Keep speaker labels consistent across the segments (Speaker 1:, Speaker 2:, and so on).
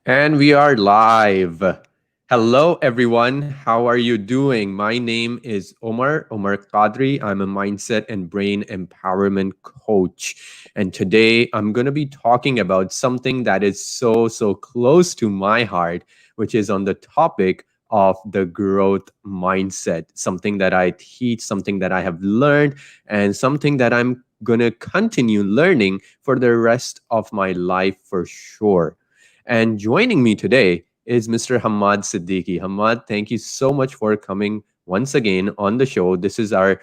Speaker 1: And we are live. Hello, everyone. How are you doing? My name is Omar Qadri. I'm a mindset and brain empowerment coach. And today I'm going to be talking about something that is so close to my heart, which is on the topic of the growth mindset, something that I teach, something that I have learned, and something that I'm going to continue learning for the rest of my life for sure. And joining me today is Mr. Hamad Siddiqui. Hamad, thank you so much for coming once again on the show. This is our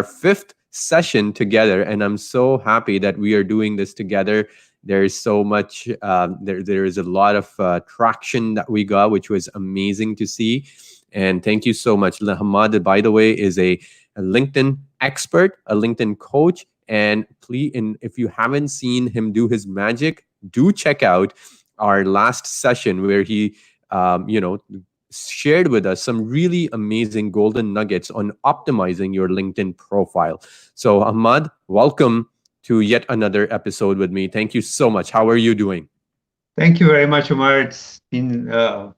Speaker 1: fifth session together, and I'm so happy that we are doing this together. There is so much. There is a lot of traction that we got, which was amazing to see. And thank you so much. Hamad, by the way, is a LinkedIn expert, a LinkedIn coach. And please, and if you haven't seen him do his magic, do check out our last session where he, shared with us some really amazing golden nuggets on optimizing your LinkedIn profile. So, Ahmad, welcome to yet another episode with me. Thank you so much. How are you doing?
Speaker 2: Thank you very much, Umar. It's been a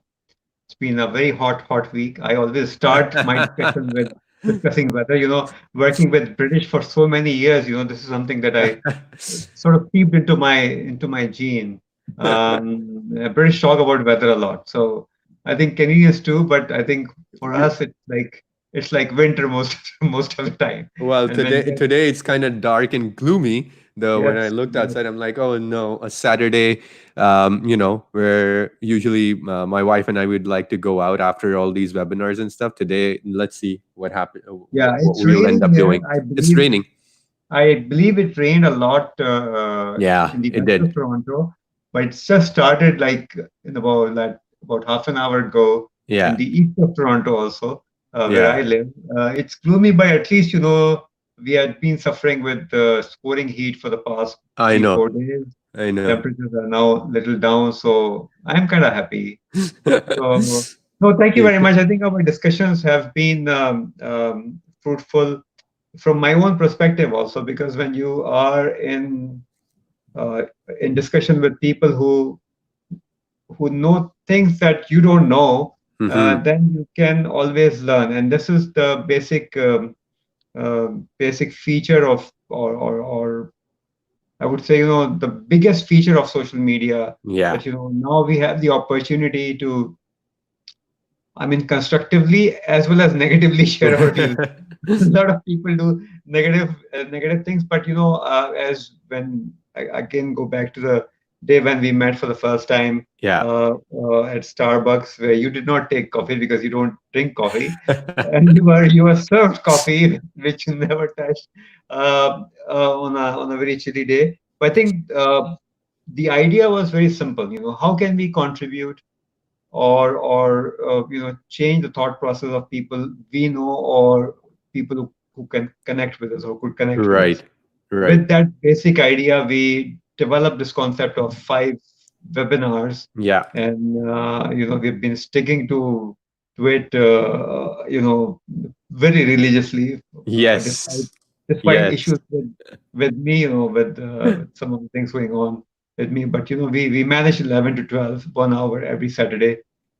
Speaker 2: very hot week. I always start my discussion with discussing weather. Working with British for so many years, this is something that I sort of seeped into my gene. British talk about weather a lot, so I think Canadians too. But I think for us, it's like winter most most of the time.
Speaker 1: Well,
Speaker 2: And when we get
Speaker 1: today it's kind of dark and gloomy. Though when I
Speaker 2: yes,
Speaker 1: looked
Speaker 2: yes,
Speaker 1: outside, I'm like, oh no, a Saturday. Where usually my wife and I would like to go out after all these webinars and stuff. Today, let's see what happen.
Speaker 2: yeah,
Speaker 1: What
Speaker 2: it's
Speaker 1: we'll end
Speaker 2: raining
Speaker 1: up
Speaker 2: here.
Speaker 1: doing.
Speaker 2: I
Speaker 1: It's
Speaker 2: believe
Speaker 1: raining.
Speaker 2: I believe it rained a lot
Speaker 1: Yeah,
Speaker 2: in the
Speaker 1: it
Speaker 2: west
Speaker 1: did.
Speaker 2: of Toronto, but it's just started like in about half an hour ago in
Speaker 1: Yeah,
Speaker 2: the east of Toronto also, where I
Speaker 1: yeah.
Speaker 2: live. It's gloomy, but at least we had been suffering with scoring heat for the past
Speaker 1: I
Speaker 2: three,
Speaker 1: know.
Speaker 2: 4 days.
Speaker 1: I know.
Speaker 2: Temperatures are now little down, so I'm kind of happy. So, no, thank you very much. I think our discussions have been fruitful from my own perspective also, because when you are uh, in discussion with people who know things that you don't know,
Speaker 1: Mm-hmm.
Speaker 2: then you can always learn. And this is the basic feature of, or I would say, the biggest feature of social media,
Speaker 1: Yeah.
Speaker 2: that now we have the opportunity to, I mean, constructively as well as negatively share our views. A lot of people do negative things, but as when I again go back to the day when we met for the first time
Speaker 1: Yeah.
Speaker 2: at Starbucks, where you did not take coffee because you don't drink coffee, and you were served coffee which you never touched on a very chilly day. But I think the idea was very simple. How can we contribute or change the thought process of people we know, or people who can connect with us or could connect with us.
Speaker 1: Right. Right.
Speaker 2: With that basic idea, we developed this concept of 5 webinars,
Speaker 1: Yeah.
Speaker 2: and we've been sticking to it very religiously, despite
Speaker 1: Yes. Yes.
Speaker 2: issues with me, with some of the things going on with me. But we managed 11 to 12, 1 hour every Saturday,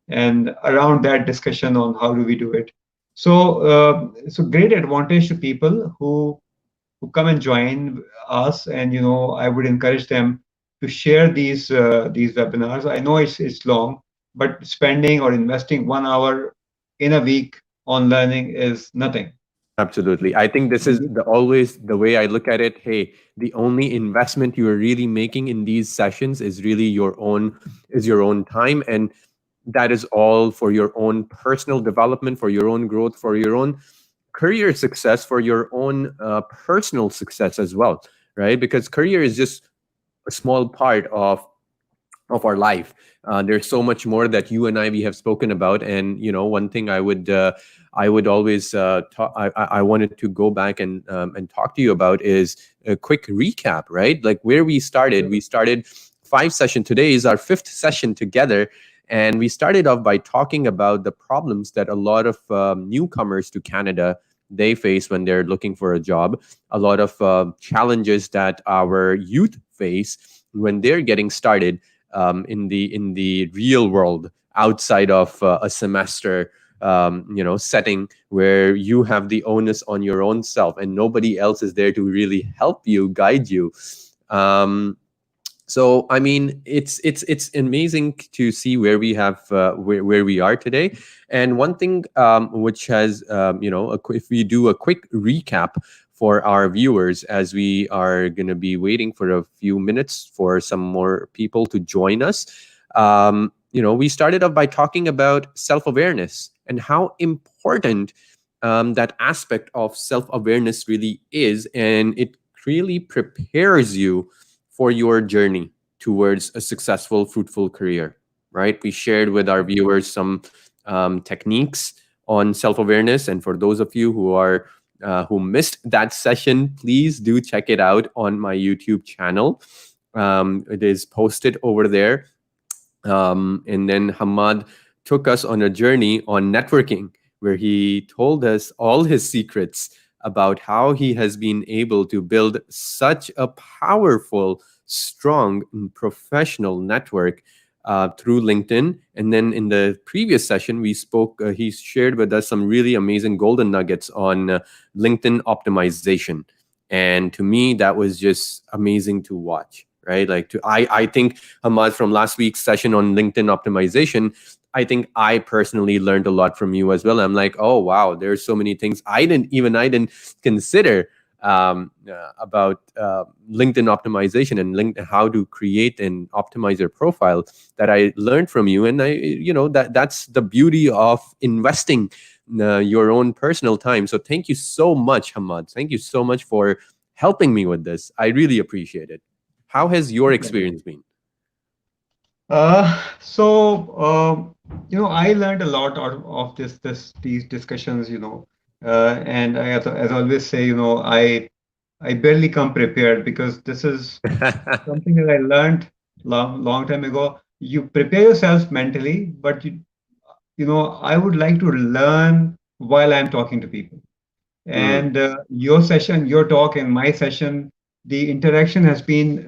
Speaker 2: and around that discussion on how do we do it. So great advantage to people who come and join us, and I would encourage them to share these webinars. I know it's long, but spending or investing 1 hour in a week on learning is nothing.
Speaker 1: Absolutely. I think this is always the way I look at it. Hey, the only investment you are really making in these sessions is really your own time, and that is all for your own personal development, for your own growth, for your own career success, for your own personal success as well, right? Because career is just a small part of our life. There's so much more that you and I we have spoken about, and one thing I would always I wanted to go back and talk to you about is a quick recap, right? Like where we started. We started 5 session. Today is our fifth session together. And we started off by talking about the problems that a lot of newcomers to Canada they face when they're looking for a job, a lot of challenges that our youth face when they're getting started, in the real world outside of a semester setting where you have the onus on your own self and nobody else is there to really help you, guide you. um, so I mean, it's amazing to see where we have where we are today. And one thing which has if we do a quick recap for our viewers, as we are going to be waiting for a few minutes for some more people to join us. We started off by talking about self-awareness and how important that aspect of self-awareness really is, and it really prepares you for your journey towards a successful, fruitful career, right? We shared with our viewers some techniques on self-awareness, and for those of you who missed that session, please do check it out on my YouTube channel. It is posted over there. And then Hamad took us on a journey on networking, where he told us all his secrets about how he has been able to build such a powerful, strong, and professional network through LinkedIn. And then in the previous session, he shared with us some really amazing golden nuggets on LinkedIn optimization. And to me, that was just amazing to watch, right? I think, Hamad, from last week's session on LinkedIn optimization, I think I personally learned a lot from you as well. I'm like, oh wow, there's so many things I didn't consider about LinkedIn optimization and how to create and optimize your profile, that I learned from you. And that's the beauty of investing your own personal time. So thank you so much, Hamad. Thank you so much for helping me with this. I really appreciate it. How has your experience been?
Speaker 2: I learned a lot out of these discussions, and as I always say, I barely come prepared, because this is something that I learned long time ago. You prepare yourself mentally, but I would like to learn while I'm talking to people.
Speaker 1: Mm,
Speaker 2: And your session, your talk, and my session, the interaction has been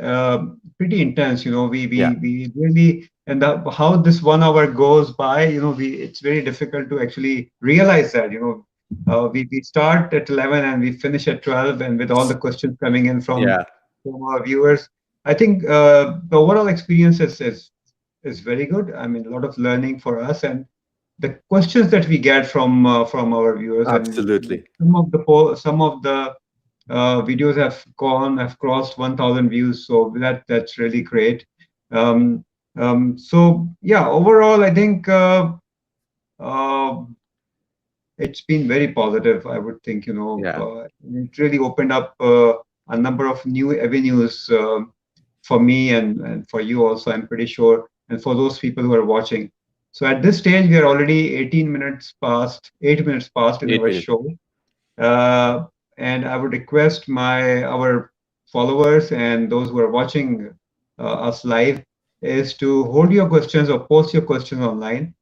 Speaker 2: pretty intense.
Speaker 1: yeah,
Speaker 2: We really, and how this 1 hour goes by, it's very difficult to actually realize that. We start at 11 and we finish at 12, and with all the questions coming in
Speaker 1: yeah,
Speaker 2: from our viewers, I think the overall experience is very good. I mean, a lot of learning for us, and the questions that we get from our viewers, and
Speaker 1: absolutely.
Speaker 2: some of the videos have crossed 1,000 views, so that's really great. um, so yeah, overall I think uh, it's been very positive, I would think.
Speaker 1: Yeah,
Speaker 2: It really opened up a number of new avenues for me, and for you also, I'm pretty sure, and for those people who are watching. So at this stage, we are already 18 minutes past, 8 minutes past in
Speaker 1: 8
Speaker 2: our
Speaker 1: minutes.
Speaker 2: show. Uh, and I would request our followers and those who are watching us live is to hold your questions or post your questions online.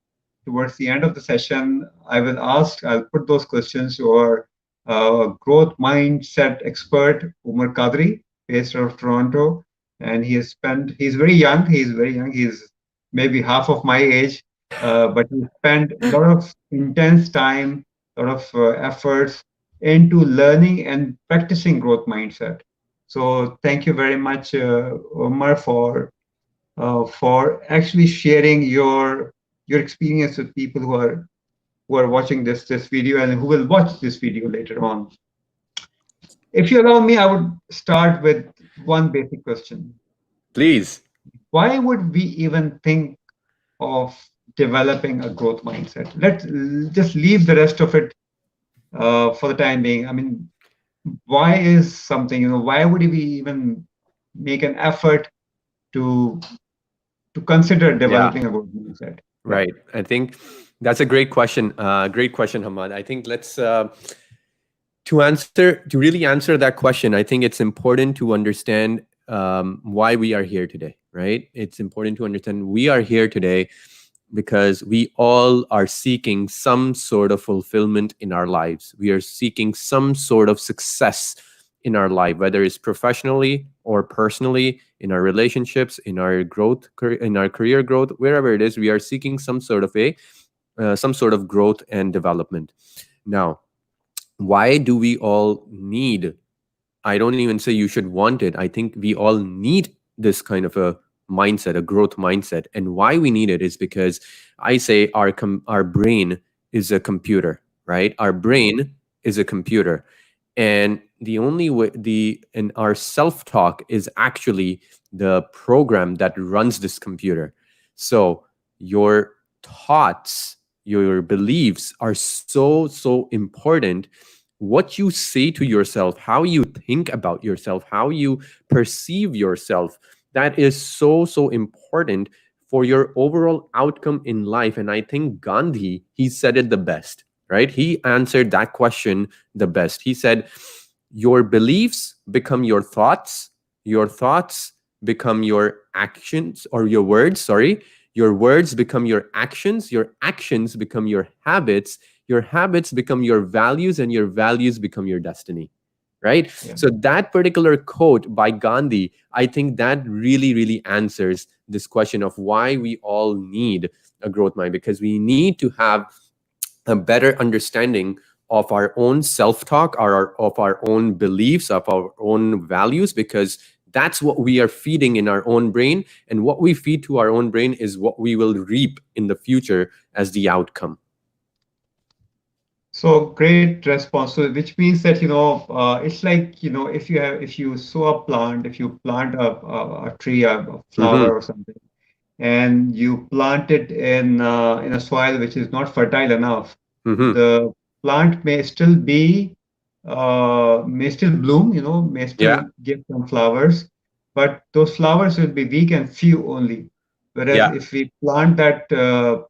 Speaker 2: Towards the end of the session, I'll put those questions to our growth mindset expert, Umar Kadri, based out of Toronto. And he's very young, he's maybe half of my age, but he spent a lot of intense time, a lot of efforts into learning and practicing growth mindset. So thank you very much, Umar, for actually sharing your experience with people who are watching this video and who will watch this video later on. If you allow me, I would start with one basic question.
Speaker 1: Please.
Speaker 2: Why would we even think of developing a growth mindset? Let's just leave the rest of it for the time being. I mean, why would we even make an effort to consider
Speaker 1: Yeah,
Speaker 2: developing a growth mindset? Yeah.
Speaker 1: right. I think that's a great question. Great question, Hamad. I think let's to really answer that question. I think it's important to understand why we are here today. Right? It's important to understand we are here today because we all are seeking some sort of fulfillment in our lives. We are seeking some sort of success in our life, whether it's professionally or personally, in our relationships, in our growth, in our career growth, wherever it is, we are seeking some sort of growth and development. Now, why do we all need, I don't even say you should want it. I think we all need this kind of a mindset, a growth mindset. And why we need it is because I say our brain is a computer, right? Our brain is a computer. And the only way the and our self-talk is actually the program that runs this computer. So your thoughts, your beliefs are so important. What you say to yourself, how you think about yourself, how you perceive yourself, that is so important for your overall outcome in life. And I think Gandhi, he said it the best, right? He answered that question the best. He said, your beliefs become your thoughts become your actions, or your words, sorry, your words become your actions become your habits become your values, and your values become your destiny, right?
Speaker 2: Yeah.
Speaker 1: So that particular quote by Gandhi, I think that really answers this question of why we all need a growth mind, because we need to have a better understanding of our own self-talk, of our own beliefs, of our own values, because that's what we are feeding in our own brain, and what we feed to our own brain is what we will reap in the future as the outcome.
Speaker 2: So great response. So which means that, it's like, if you sow a plant, if you plant a tree, a
Speaker 1: Mm-hmm.
Speaker 2: flower or something, and you plant it in a soil which is not fertile enough,
Speaker 1: Mm-hmm.
Speaker 2: the plant may still bloom, may
Speaker 1: Yeah.
Speaker 2: still give some flowers, but those flowers will be weak and few only. Whereas
Speaker 1: Yeah.
Speaker 2: if we plant that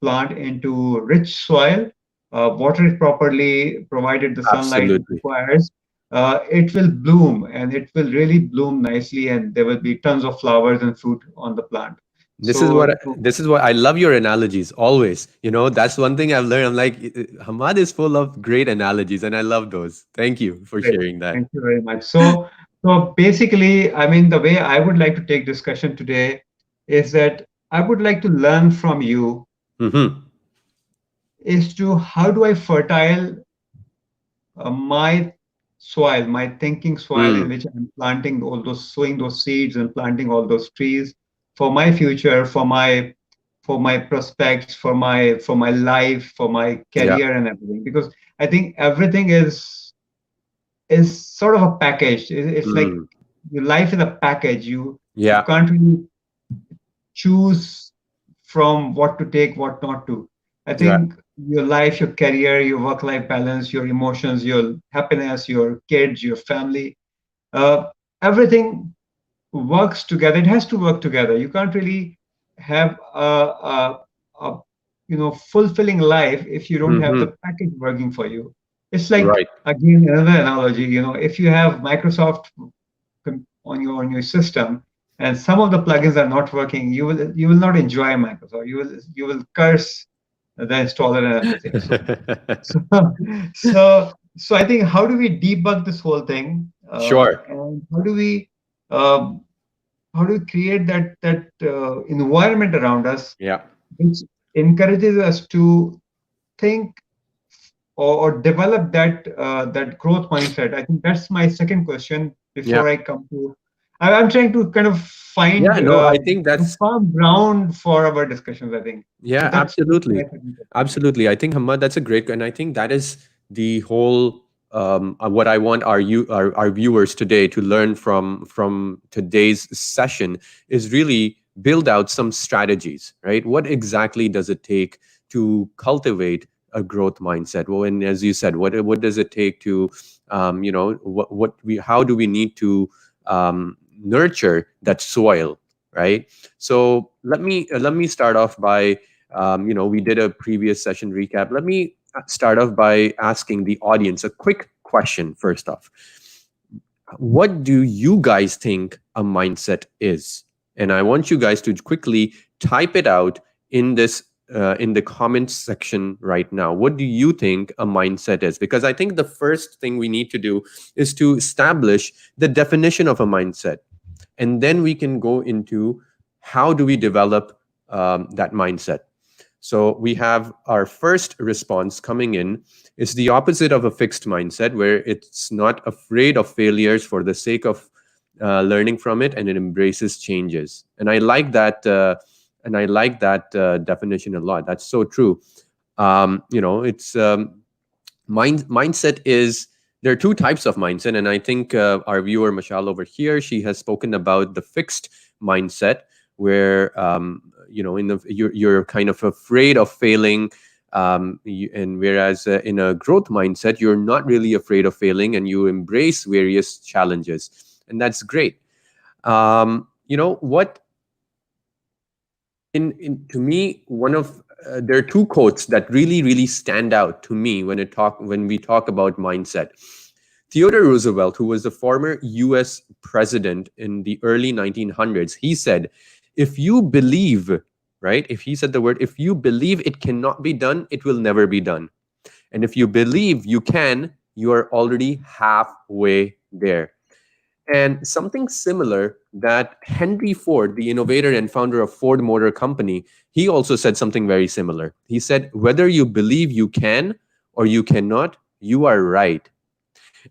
Speaker 2: plant into rich soil, water it properly, provided the sunlight it
Speaker 1: Absolutely.
Speaker 2: requires, it will bloom, and it will really bloom nicely, and there will be tons of flowers and fruit on the plant. So,
Speaker 1: This is what I love, your analogies always. That's one thing I've learned. I'm like, Hamad is full of great analogies, and I love those. Thank you for
Speaker 2: great.
Speaker 1: sharing that.
Speaker 2: Thank you very much. So basically, I mean, the way I would like to take discussion today is that I would like to learn from you
Speaker 1: Mm-hmm.
Speaker 2: is to how do I fertile my soil, my thinking soil in
Speaker 1: Mm.
Speaker 2: which I'm planting all those, sowing those seeds and planting all those trees for my future, for my prospects, for my life, for my
Speaker 1: Yeah.
Speaker 2: career and everything. Because I think everything is sort of a package. It's like
Speaker 1: Mm.
Speaker 2: your life is a package. You
Speaker 1: Yeah.
Speaker 2: can't really choose from what to take, what not to. I
Speaker 1: Yeah.
Speaker 2: think your life, your career, your work-life balance, your emotions, your happiness, your kids, your family, uh, everything works together. It has to work together. You can't really have a fulfilling life if you don't have
Speaker 1: Mm-hmm.
Speaker 2: the package working for you. It's like,
Speaker 1: Right.
Speaker 2: again, another analogy. If you have Microsoft on your system and some of the plugins are not working, you will not enjoy Microsoft. You will curse the installer and everything. So so I think, how do we debug this whole thing,
Speaker 1: Sure.
Speaker 2: and um, how do we create that environment around us
Speaker 1: Yeah.
Speaker 2: which encourages us to think, or develop that growth mindset? I think that's my second question
Speaker 1: Yeah.
Speaker 2: before I come to. I'm trying to kind of find
Speaker 1: Yeah. No, I think
Speaker 2: a
Speaker 1: that's
Speaker 2: firm ground for our discussions, I think. So
Speaker 1: Yeah,
Speaker 2: that's my
Speaker 1: absolutely.
Speaker 2: second question.
Speaker 1: Absolutely. I think Hamad, that's a great, and I think that is the whole what I want our viewers today to learn from today's session is really build out some strategies, right? What exactly does it take to cultivate a growth mindset? Well, and as you said, what does it take to how do we need to nurture that soil, right? So let me start off by we did a previous session recap. Let me start off by asking the audience a quick question first off. What do you guys think a mindset is? And I want you guys to quickly type it out in this in the comments section right now. What do you think a mindset is? Because I think the first thing we need to do is to establish the definition of a mindset, and then we can go into how do we develop that mindset. So we have our first response coming in is the opposite of a fixed mindset, where it's not afraid of failures for the sake of learning from it, and it embraces changes. And I like that. Definition a lot. That's so true. It's mindset is, there are two types of mindset, and I think our viewer Mashal over here, she has spoken about the fixed mindset, where you're kind of afraid of failing, and whereas in a growth mindset, you're not really afraid of failing, and you embrace various challenges, and that's great. What in to me, one of there are two quotes that really stand out to me when we talk about mindset. Theodore Roosevelt, who was the former US president in the early 1900s, he said, if you believe, right, if he said the word, if you believe it cannot be done, it will never be done. And if you believe you can, you are already halfway there. And something similar that Henry Ford, the innovator and founder of Ford Motor Company, he also said something very similar. He said, whether you believe you can or you cannot, you are right.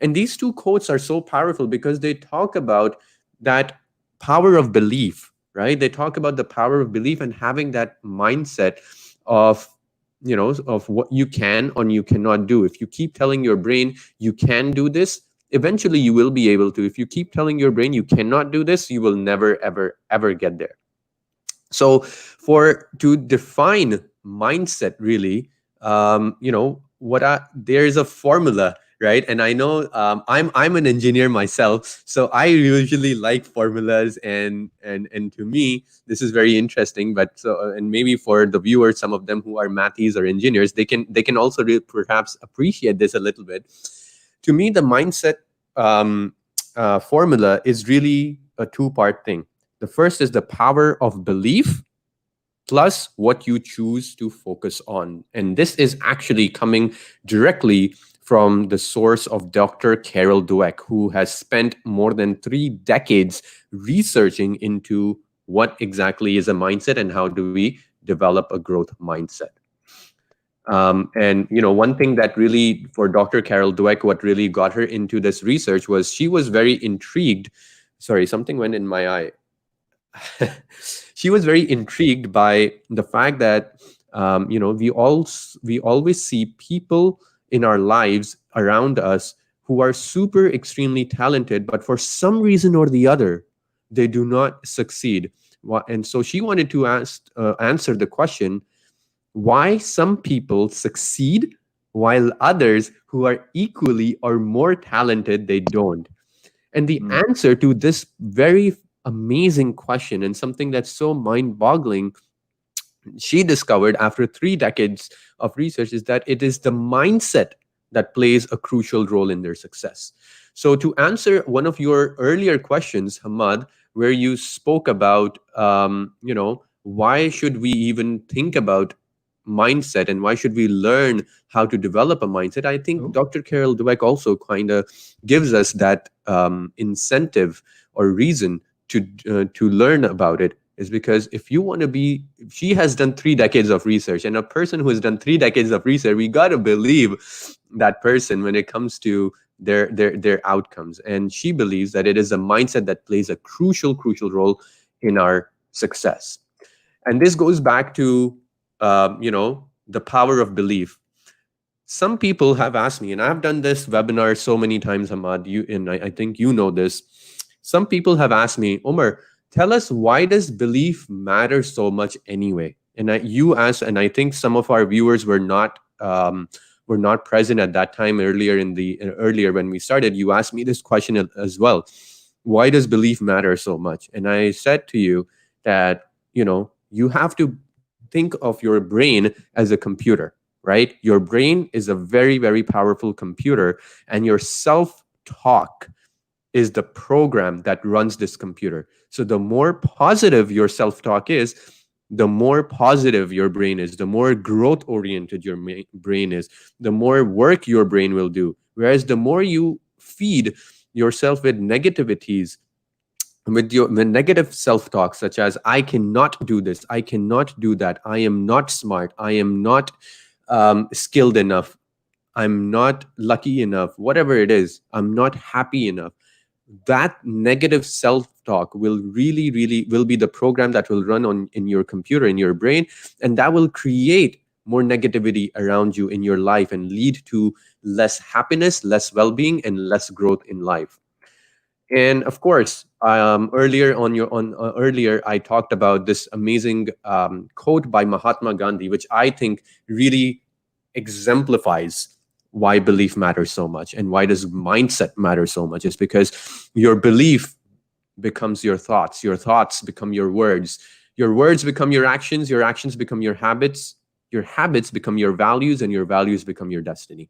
Speaker 1: And these two quotes are so powerful because they talk about that power of belief, right? They talk about the power of belief and having that mindset of, of what you can or you cannot do. If you keep telling your brain you can do this, eventually you will be able to. If you keep telling your brain you cannot do this, you will never, ever get there. So for to define mindset really, there is a formula, right? And I know I'm an engineer myself, so I usually like formulas, and to me this is very interesting. But so, and maybe for the viewers, some of them who are mathies or engineers, they can also perhaps appreciate this a little bit. To me, the mindset formula is really a two-part thing. The first is the power of belief plus what you choose to focus on. And this is actually coming directly from the source of Dr. Carol Dweck, who has spent more than 3 decades researching into what exactly is a mindset and how do we develop a growth mindset. And one thing that really, for Dr. Carol Dweck, what really got her into this research was she was very intrigued. Sorry, something went in my eye. She was very intrigued by the fact that we always see people in our lives around us who are super extremely talented, but for some reason or the other, they do not succeed. And so she wanted to answer the question, why some people succeed while others who are equally or more talented, they don't. And the
Speaker 2: Mm.
Speaker 1: answer to this very amazing question, and something that's so mind-boggling, she discovered after 3 decades of research, is that it is the mindset that plays a crucial role in their success. So to answer one of your earlier questions, Hamad, where you spoke about, why should we even think about mindset and why should we learn how to develop a mindset, I think
Speaker 2: Oh.
Speaker 1: Dr. Carol Dweck also kind of gives us that incentive or reason to learn about it, is because if you want to be, she has done 3 decades of research, and a person who has done 3 decades of research, we got to believe that person when it comes to their outcomes. And she believes that it is a mindset that plays a crucial role in our success. And this goes back to the power of belief. Some people have asked me, and I've done this webinar so many times, Hamad, I think you know this. Some people have asked me, Omar, tell us, why does belief matter so much anyway? And you asked, and I think some of our viewers were not present at that time earlier when we started. You asked me this question as well. Why does belief matter so much? And I said to you that you have to think of your brain as a computer, right? Your brain is a very powerful computer, and your self talk is the program that runs this computer. So the more positive your self talk is, the more positive your brain is, the more growth oriented your brain is, the more work your brain will do. Whereas the more you feed yourself with negativities, with negative self-talk, such as I cannot do this, I cannot do that, I am not smart, I am not skilled enough, I'm not lucky enough, whatever it is, I'm not happy enough, that negative self-talk will really will be the program that will run on in your computer, in your brain, and that will create more negativity around you in your life and lead to less happiness, less well-being, and less growth in life. And of course, earlier I talked about this amazing quote by Mahatma Gandhi, which I think really exemplifies why belief matters so much and why does mindset matter so much. Is because your belief becomes your thoughts become your words become your actions become your habits become your values, and your values become your destiny.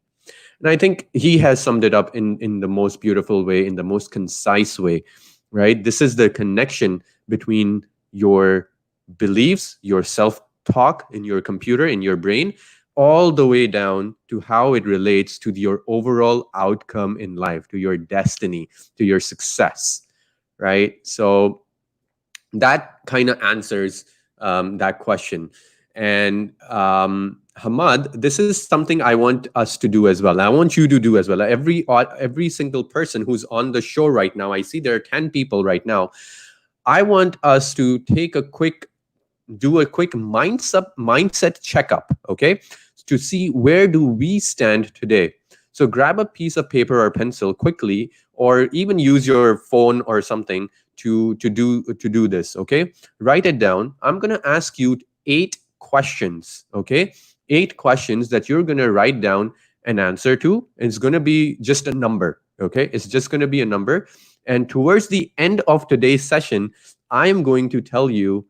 Speaker 1: And I think he has summed it up in the most beautiful way, in the most concise way, right? This is the connection between your beliefs, your self talk in your computer, in your brain, all the way down to how it relates to your overall outcome in life, to your destiny, to your success, right? So that kind of answers that question. And Hamad, this is something I want us to do as well. I want you to do as well. Every single person who's on the show right now, I see there are 10 people right now. I want us to do a quick mindset checkup, okay, to see where do we stand today. So grab a piece of paper or pencil quickly, or even use your phone or something to do this, okay? Write it down. I'm going to ask you 8 questions, okay? 8 questions that you're going to write down an answer to. It's going to be just a number, okay? It's just going to be a number. And towards the end of today's session, I am going to tell you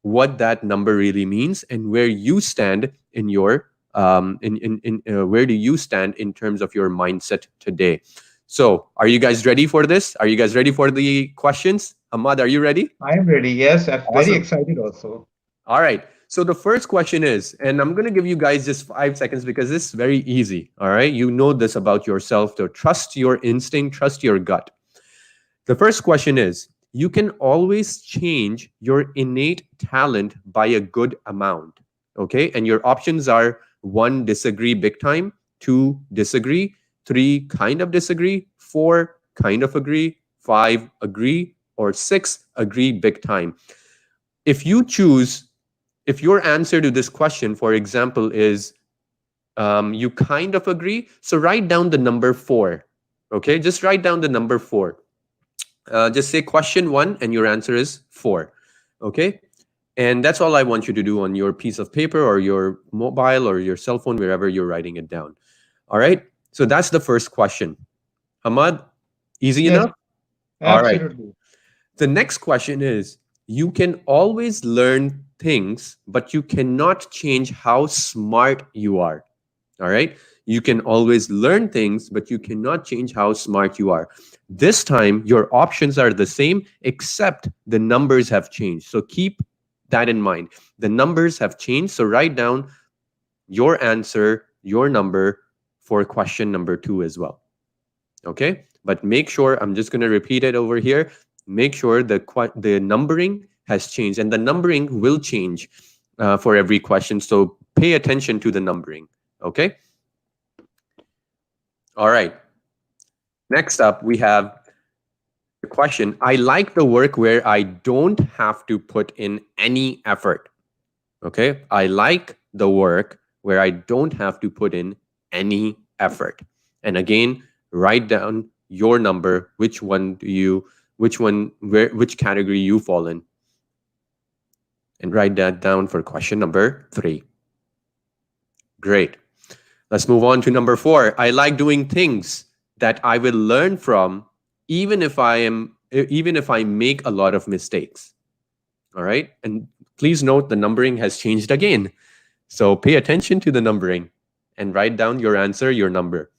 Speaker 1: what that number really means and where you stand in your where do you stand in terms of your mindset today. So are you guys ready for this? Are you guys ready for the questions? Ahmad, are you ready?
Speaker 2: I am ready. Yes, I'm very
Speaker 1: Awesome.
Speaker 2: excited also.
Speaker 1: All right, so the first question is, and I'm going to give you guys just 5 seconds because this is very easy. All right, you know this about yourself, to trust your instinct, trust your gut. The first question is, you can always change your innate talent by a good amount. Okay. And your options are 1, disagree big time, 2, disagree, 3, kind of disagree, 4, kind of agree, 5, agree, or 6, agree big time. If you choose, if your answer to this question, for example, is you kind of agree, so write down the number 4. Okay. Just write down the number 4. Just say question 1 and your answer is 4. Okay. And that's all I want you to do on your piece of paper or your mobile or your cell phone, wherever you're writing it down. All right. So that's the first question. Hamad, easy
Speaker 2: Yes,
Speaker 1: enough? All right.
Speaker 2: absolutely.
Speaker 1: The next question is, you can always learn things, but you cannot change how smart you are. All right. You can always learn things, but you cannot change how smart you are. This time, your options are the same, except the numbers have changed. So keep that in mind. The numbers have changed. So write down your answer, your number for question number 2 as well. Okay. But make sure, I'm just going to repeat it over here. Make sure the numbering has changed, and the numbering will change for every question. So pay attention to the numbering. Okay. All right. Next up, we have the question, I like the work where I don't have to put in any effort. Okay. I like the work where I don't have to put in any effort. And again, write down your number, which category you fall in. And write that down for question number 3. Great. Let's move on to number 4. I like doing things that I will learn from, even if I make a lot of mistakes. All right. And please note the numbering has changed again. So pay attention to the numbering and write down your answer, your number.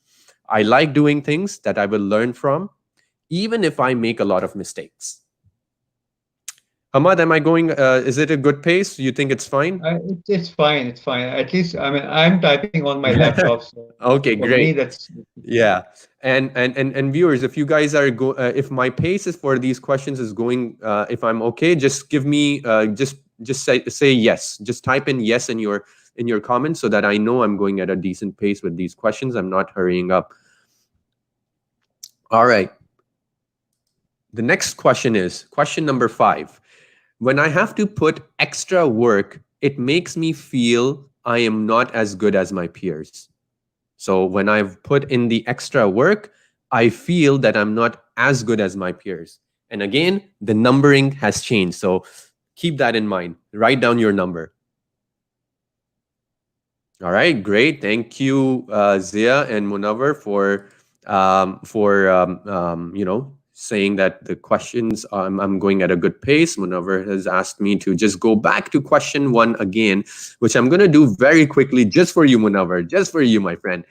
Speaker 1: I like doing things that I will learn from, even if I make a lot of mistakes. Hamad, am I going? Is it a good pace? You think it's fine?
Speaker 2: It's fine. It's fine. At least, I mean, I'm typing on my laptop, so
Speaker 1: Okay,
Speaker 2: for me,
Speaker 1: great.
Speaker 2: that's fine.
Speaker 1: Yeah, and viewers, if you guys are if my pace is for these questions is going, if I'm okay, just give me just say yes. Just type in yes in your comments so that I know I'm going at a decent pace with these questions. I'm not hurrying up. All right. The next question is question number 5. When I have to put extra work, it makes me feel I am not as good as my peers. So when I've put in the extra work, I feel that I'm not as good as my peers. And again, the numbering has changed. So keep that in mind. Write down your number. All right, great. Thank you, Zia and Munawar, for saying that the questions I'm going at a good pace. Munawar has asked me to just go back to question 1 again, which I'm going to do very quickly, just for you, Munawar, just for you, my friend.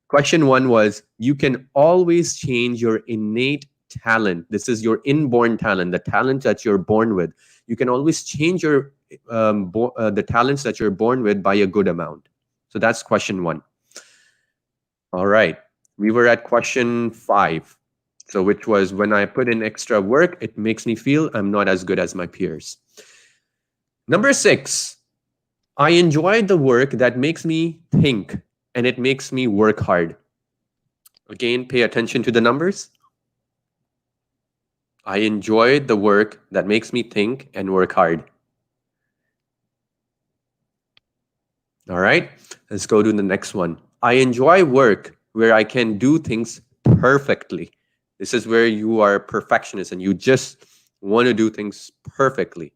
Speaker 1: Question 1 was, you can always change your innate talent. This is your inborn talent, the talent that you're born with. You can always change the talents that you're born with by a good amount. So that's question 1. All right. We were at question 5. So which was, when I put in extra work, it makes me feel I'm not as good as my peers. Number 6, I enjoy the work that makes me think and it makes me work hard. Again, pay attention to the numbers. I enjoy the work that makes me think and work hard. All right, let's go to the next one. I enjoy work where I can do things perfectly. This is where you are a perfectionist and you just want to do things perfectly.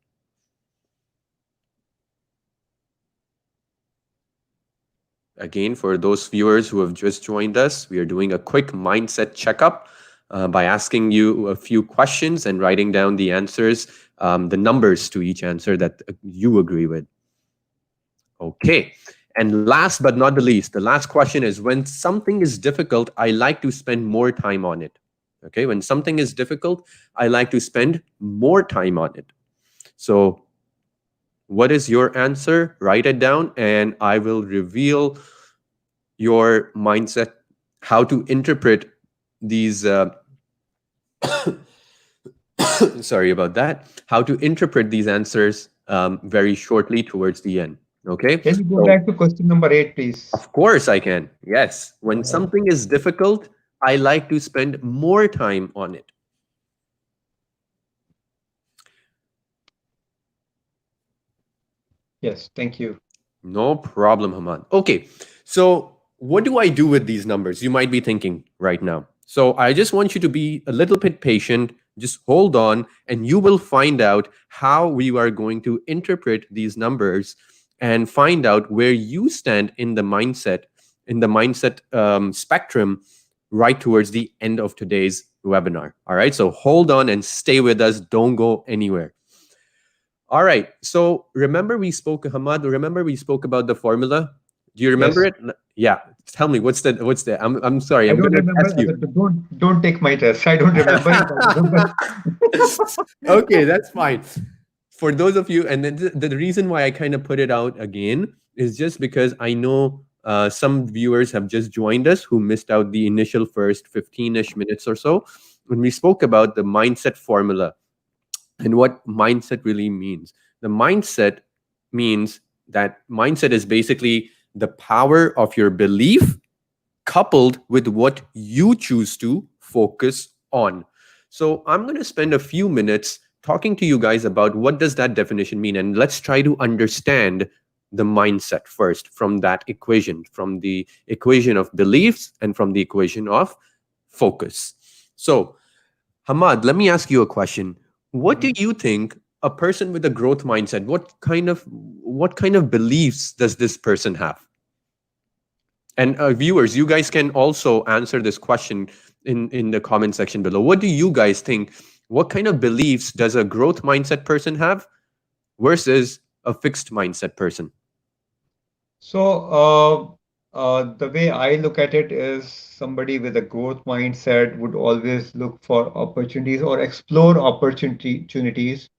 Speaker 1: Again, for those viewers who have just joined us, we are doing a quick mindset checkup by asking you a few questions and writing down the answers, the numbers to each answer that you agree with. Okay. And last but not the least, the last question is, when something is difficult, I like to spend more time on it. Okay. When something is difficult, I like to spend more time on it. So, what is your answer? Write it down and I will reveal your mindset, how to interpret these. Sorry about that. How to interpret these answers very shortly towards the end. Okay.
Speaker 2: Can you go
Speaker 1: So,
Speaker 2: back to question number 8, please?
Speaker 1: of course, I can. Yes. When
Speaker 2: Uh,
Speaker 1: something is difficult, I like to spend more time on it.
Speaker 2: yes, thank you.
Speaker 1: No problem, Haman. Okay. So, what do I do with these numbers? You might be thinking right now. So, I just want you to be a little bit patient. Just hold on, and you will find out how we are going to interpret these numbers and find out where you stand in the mindset spectrum right towards the end of today's webinar. All right. So, hold on and stay with us. Don't go anywhere. All right. So remember we spoke, Hamad. Remember we spoke about the formula. Do you remember
Speaker 2: Yes,
Speaker 1: it? Yeah. Tell me what's the. I'm sorry.
Speaker 2: I
Speaker 1: I'm
Speaker 2: don't
Speaker 1: gonna
Speaker 2: remember.
Speaker 1: test you.
Speaker 2: Don't take my test. I don't remember it. I remember.
Speaker 1: Okay, that's fine. For those of you, and the reason why I kind of put it out again is just because I know some viewers have just joined us who missed out the initial first 15-ish minutes or so when we spoke about the mindset formula and what mindset really means. The mindset means that mindset is basically the power of your belief coupled with what you choose to focus on. So I'm going to spend a few minutes talking to you guys about what does that definition mean, and let's try to understand the mindset first from that equation, from the equation of beliefs and from the equation of focus. So Hamad, let me ask you a question. What do
Speaker 2: Mhm.
Speaker 1: you think a person with a growth mindset, what kind of beliefs does this person have? And viewers, you guys can also answer this question in the comment section below. What do you guys think? What kind of beliefs does a growth mindset person have versus a fixed mindset person?
Speaker 2: So, the way I look at it is somebody with a growth mindset would always look for opportunities or explore opportunities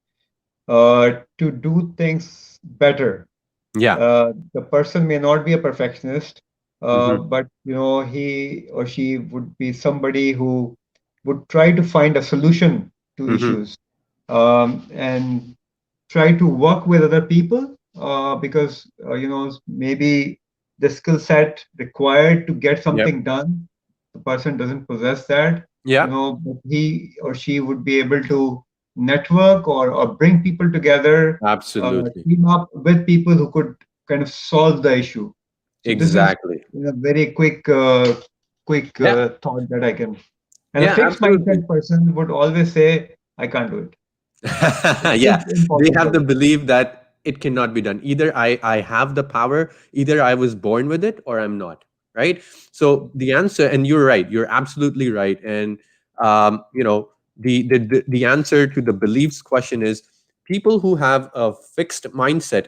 Speaker 2: to do things better.
Speaker 1: Yeah.
Speaker 2: The person may not be a perfectionist,
Speaker 1: Mm-hmm.
Speaker 2: but he or she would be somebody who would try to find a solution to
Speaker 1: Mm-hmm.
Speaker 2: issues, and try to work with other people, because maybe the skill set required to get
Speaker 1: Yep.
Speaker 2: something done, the person doesn't possess that.
Speaker 1: Yeah.
Speaker 2: But he or she would be able to network, or bring people together,
Speaker 1: Absolutely.
Speaker 2: team up with people who could kind of solve the issue. So this is
Speaker 1: Exactly.
Speaker 2: a very quick
Speaker 1: Yeah.
Speaker 2: thought that I can. And a
Speaker 1: Yeah.
Speaker 2: fixed
Speaker 1: Absolutely.
Speaker 2: mindset person would always say, "I can't do it. It is
Speaker 1: Yeah, they have the
Speaker 2: impossible."
Speaker 1: belief that it cannot be done. Either I have the power, either I was born with it, or I'm not. Right. So the answer, and you're right. You're absolutely right. And you know, the answer to the beliefs question is people who have a fixed mindset.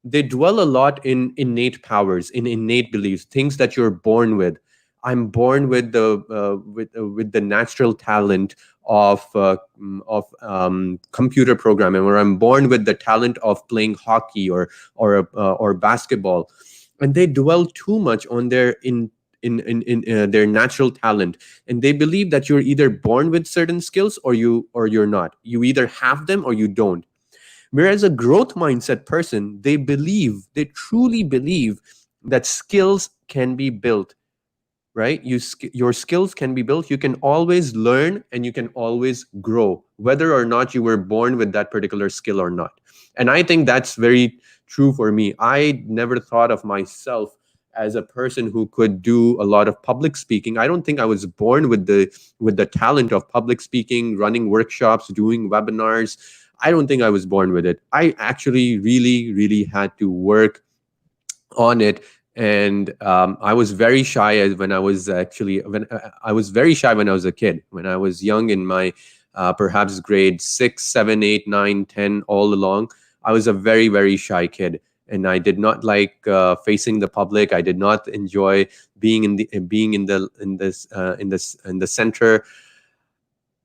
Speaker 1: They dwell a lot in innate powers, in innate beliefs, things that you're born with. I'm born with the natural talent of computer programming, or I'm born with the talent of playing hockey or basketball, and they dwell too much on their in their natural talent, and they believe that you're either born with certain skills or you're not. You either have them or you don't. Whereas a growth mindset person, they truly believe that skills can be built, right? Your skills can be built. You can always learn and you can always grow, whether or not you were born with that particular skill or not. And I think that's very true for me. I never thought of myself as a person who could do a lot of public speaking. I don't think I was born with the talent of public speaking, running workshops, doing webinars. I don't think I was born with it. I actually really had to work on it. And I was very shy as when I was actually when I was very shy when I was a kid. When I was young in my perhaps grade 6, 7, 8, 9, 10, all along, I was a very shy kid, and I did not like facing the public. I did not enjoy being in the center.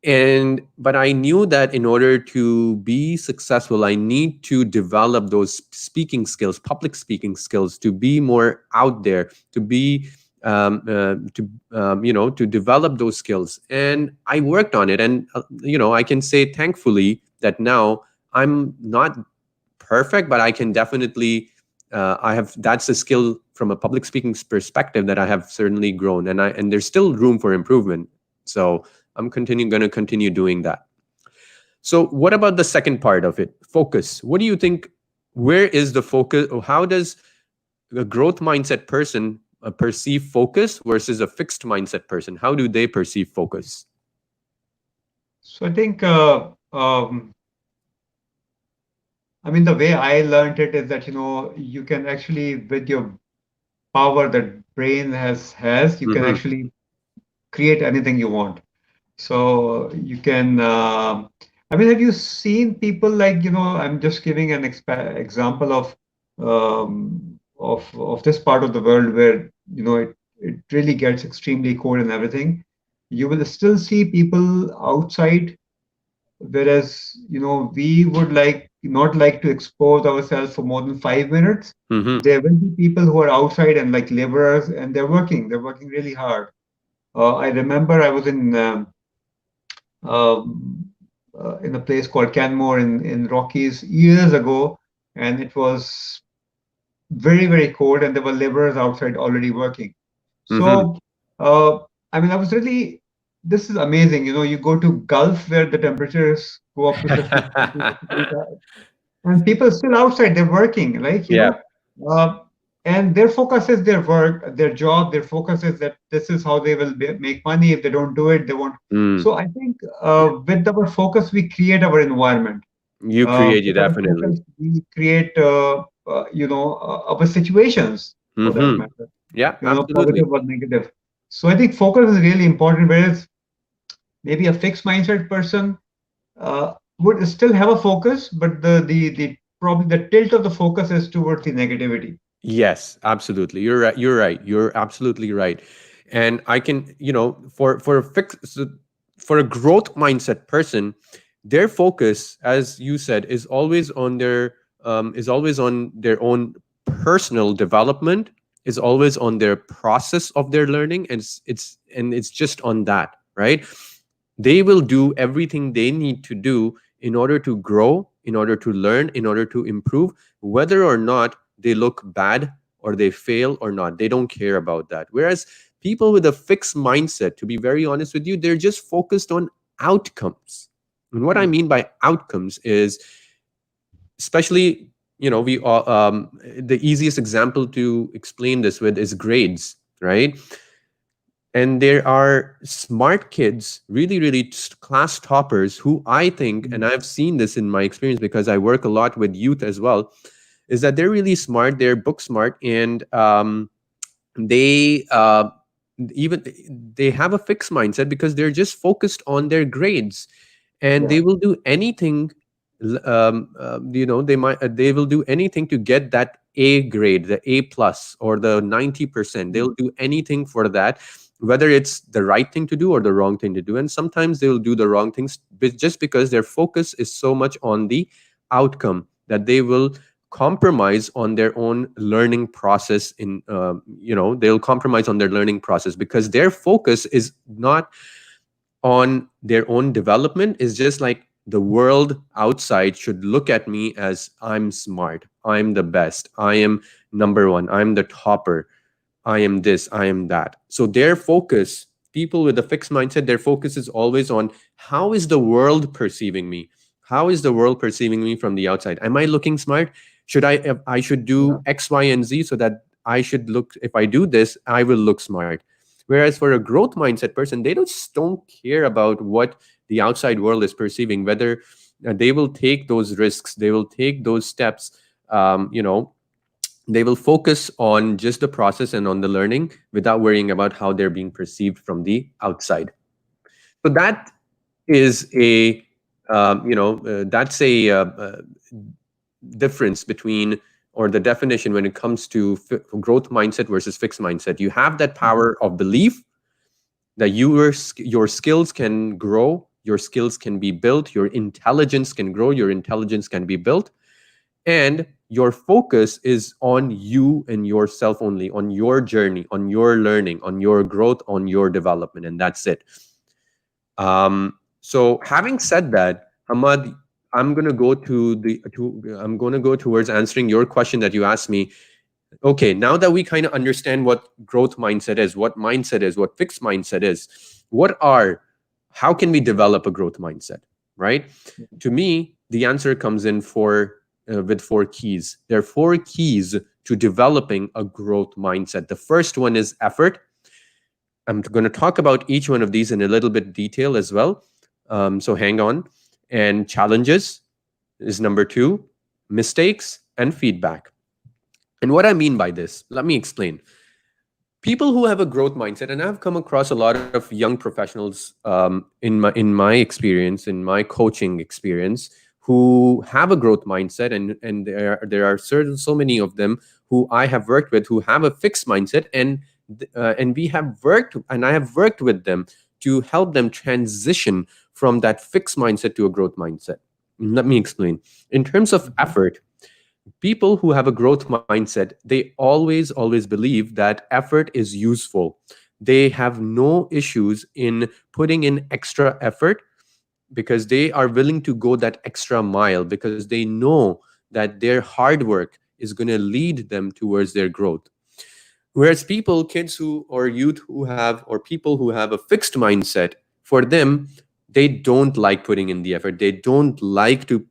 Speaker 1: And but I knew that in order to be successful, I need to develop those speaking skills, public speaking skills, to be more out there, to be to develop those skills. And I worked on it. And I can say thankfully that now I'm not perfect, but I can definitely I have that's a skill from a public speaking perspective that I have certainly grown, and there's still room for improvement. So I'm going to continue doing that. So what about the second part of it? Focus. What do you think? Where is the focus? Or how does a growth mindset person perceive focus versus a fixed mindset person? How do they perceive focus?
Speaker 2: So I think, I mean, the way I learned it is that you can actually, with your power that brain has, you can
Speaker 1: Mm-hmm.
Speaker 2: actually create anything you want. So you can. I mean, have you seen people like I'm just giving an example of this part of the world where it really gets extremely cold and everything. You will still see people outside, whereas we would not like to expose ourselves for more than 5 minutes.
Speaker 1: Mm-hmm.
Speaker 2: There will be people who are outside and like laborers, and they're working really hard. I remember I was um, in a place called Canmore in Rockies years ago, and it was very cold, and there were laborers outside already working.
Speaker 1: Mm-hmm.
Speaker 2: So, uh, I mean, I was really, this is amazing. You go to Gulf where the temperatures go up to 50, 40, 50, and people are still outside, they're working,
Speaker 1: Yeah.
Speaker 2: uh, and their focus is their work, their job. Their focus is that this is how they will make money. If they don't do it, they won't.
Speaker 1: Mm.
Speaker 2: So I think, with our focus we create our environment.
Speaker 1: You create it
Speaker 2: With our
Speaker 1: definitely.
Speaker 2: focus we create our situations, for that
Speaker 1: Mm-hmm.
Speaker 2: matter,
Speaker 1: Yeah,
Speaker 2: positive
Speaker 1: absolutely.
Speaker 2: or negative. So I think focus is really important, whereas maybe a fixed mindset person would still have a focus, but the probably the tilt of the focus is towards the negativity.
Speaker 1: Yes, absolutely. You're right. You're right. You're absolutely right. And I can, for a growth mindset person, their focus, as you said, is always on their own personal development, is always on their process of their learning, and it's just on that, right? They will do everything they need to do in order to grow, in order to learn, in order to improve, whether or not they look bad or they fail or not. They don't care about that. Whereas people with a fixed mindset, to be very honest with you, they're just focused on outcomes. And what I
Speaker 2: Mm.
Speaker 1: mean by outcomes is, especially, we all, the easiest example to explain this with is grades, right? And there are smart kids, really really class toppers, who I think, and
Speaker 2: Mm.
Speaker 1: I've seen this in my experience because I work a lot with youth as well, is that they're really smart, they're book smart, and they even they have a fixed mindset because they're just focused on their grades, and
Speaker 2: Yeah.
Speaker 1: they will do anything. They will do anything to get that A grade, the A plus, or the 90%.
Speaker 2: Mm.
Speaker 1: They'll do anything for that, whether it's the right thing to do or the wrong thing to do. And sometimes they'll do the wrong things just because their focus is so much on the outcome that they will compromise on their own learning process. They'll compromise on their learning process because their focus is not on their own development. Is just like the world outside should look at me as I'm smart, I'm the best, I am number one, I'm the topper, I am this, I am that. So their focus, people with a fixed mindset, their focus is always on how is the world perceiving me? How is the world perceiving me from the outside? Am I looking smart? Should I, if I should
Speaker 2: Yeah.
Speaker 1: do X, Y, and Z so that I should look, if I do this, I will look smart. Whereas for a growth mindset person, they just don't care about what the outside world is perceiving, whether they will take those risks, they will take those steps, um, you know, they will focus on just the process and on the learning without worrying about how they're being perceived from the outside. So that is a that's a difference between, or the definition when it comes to growth mindset versus fixed mindset. You have that
Speaker 2: Mm.
Speaker 1: power of belief that your skills can grow, your skills can be built, your intelligence can grow, your intelligence can be built, and your focus is on you and yourself only, on your journey, on your learning, on your growth, on your development, and that's it. So having said that, Hamad, I'm going to go towards answering your question that you asked me. Okay, now that we kind of understand what growth mindset is, what mindset is, what fixed mindset is, what are, how can we develop a growth mindset, right? To me, the answer comes in with four keys. There are four keys to developing a growth mindset. The first one is effort. I'm going to talk about each one of these in a little bit detail as well. So hang on. And challenges is number two, mistakes and feedback. And what I mean by this, let me explain. People who have a growth mindset, and I've come across a lot of young professionals in my experience, in my coaching experience, who have a growth mindset, and there are certain so many of them who I have worked with who have a fixed mindset, and we have worked, and I have worked with them to help them transition from that fixed mindset to a growth mindset. Let me explain. In terms of
Speaker 2: Mhm.
Speaker 1: effort, people who have a growth mindset, they always believe that effort is useful. They have no issues in putting in extra effort because they are willing to go that extra mile because they know that their hard work is going to lead them towards their growth. Whereas people, kids who, or youth who have, or people who have a fixed mindset, for them, they don't like putting in the effort, they don't like to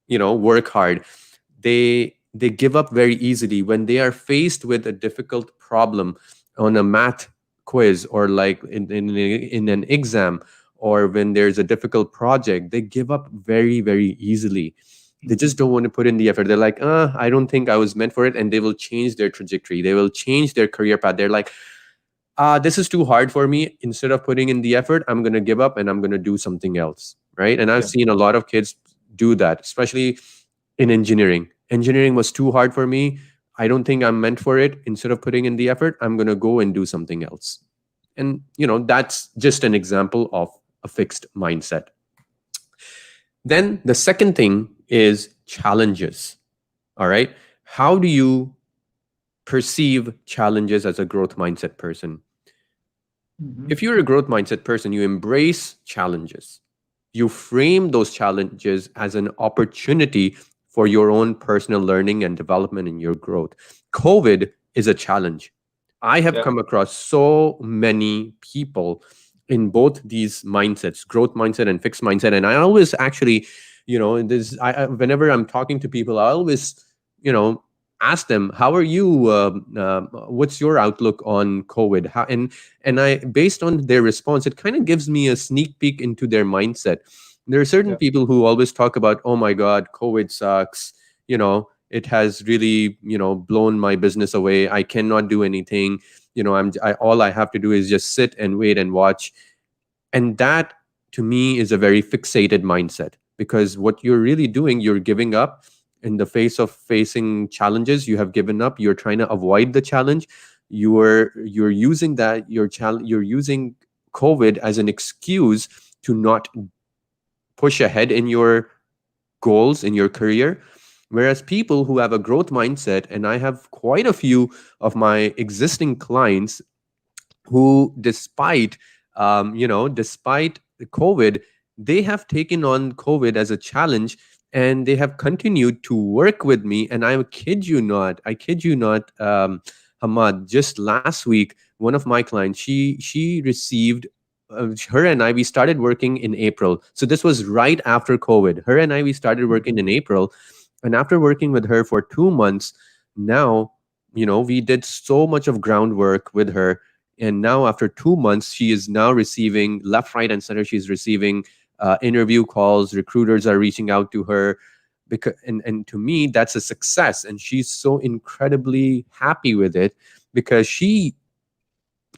Speaker 1: work hard. They give up very easily when they are faced with a difficult problem on a math quiz, or like in an exam, or when there's a difficult project. They give up very very easily. They just don't want to put in the effort. They're like, I don't think I was meant for it, and they will change their trajectory, they will change their career path. They're like, this is too hard for me. Instead of putting in the effort, I'm going to give up and I'm going to do something else. Right. And I've
Speaker 2: Yeah.
Speaker 1: seen a lot of kids do that, especially in engineering. Engineering was too hard for me. I don't think I'm meant for it. Instead of putting in the effort, I'm going to go and do something else. And, that's just an example of a fixed mindset. Then the second thing is challenges. All right. How do you perceive challenges as a growth mindset person?
Speaker 2: Hmm.
Speaker 1: If you're a growth mindset person, you embrace challenges. You frame those challenges as an opportunity for your own personal learning and development in your growth. COVID is a challenge. I have
Speaker 2: Yeah.
Speaker 1: come across so many people in both these mindsets, growth mindset and fixed mindset. And I always actually, whenever I'm talking to people, I always, you know, ask them, how are you? What's your outlook on COVID? And I, based on their response, it kind of gives me a sneak peek into their mindset. There are certain
Speaker 2: Yeah.
Speaker 1: people who always talk about, oh my god, COVID sucks, it has really, blown my business away, I cannot do anything, all I have to do is just sit and wait and watch. And that, to me, is a very fixated mindset, because what you're really doing, you're giving up in the face of facing challenges. You have given up, you're trying to avoid the challenge. You're using that, you're using COVID as an excuse to not push ahead in your goals in your career. Whereas people who have a growth mindset, and I have quite a few of my existing clients who, despite the COVID, they have taken on COVID as a challenge, and they have continued to work with me. And I kid you not, Hamad, just last week, one of my clients, she received, her and I, we started working in April. So this was right after COVID. Her and I, we started working in April. And after working with her for 2 months, now, we did so much of groundwork with her. And now, after 2 months, she is now receiving left, right, and center. She's receiving interview calls. Recruiters are reaching out to her. And to me, that's a success. And she's so incredibly happy with it, because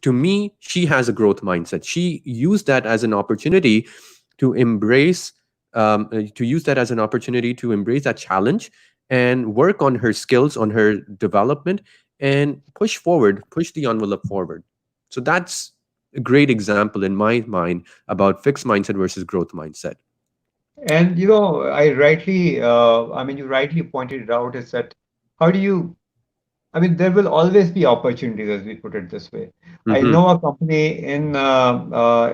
Speaker 1: to me, she has a growth mindset. She used that as an opportunity to embrace, to embrace that challenge and work on her skills, on her development, and push the envelope forward. So that's a great example in my mind about fixed mindset versus growth mindset.
Speaker 2: And I mean, you rightly pointed it out, is that how do you, I mean, there will always be opportunities, as we put it this way. I
Speaker 1: Mm-hmm.
Speaker 2: know a company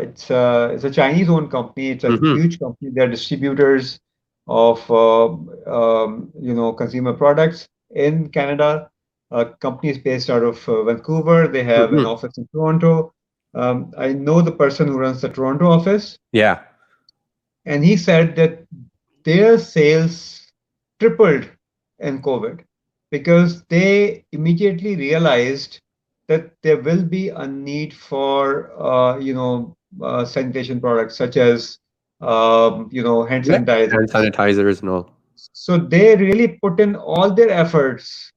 Speaker 2: it's a Chinese-owned company. It's a
Speaker 1: Mm-hmm.
Speaker 2: huge company. They're distributors of consumer products in Canada. Company is based out of Vancouver. They have an
Speaker 1: Mm-hmm.
Speaker 2: office in Toronto. I know the person who runs the Toronto office,
Speaker 1: Yeah.
Speaker 2: and he said that their sales tripled in COVID because they immediately realized that there will be a need for sanitation products such as hand
Speaker 1: Yeah. Hand
Speaker 2: sanitizers.
Speaker 1: sanitizers and all.
Speaker 2: So they really put in all their efforts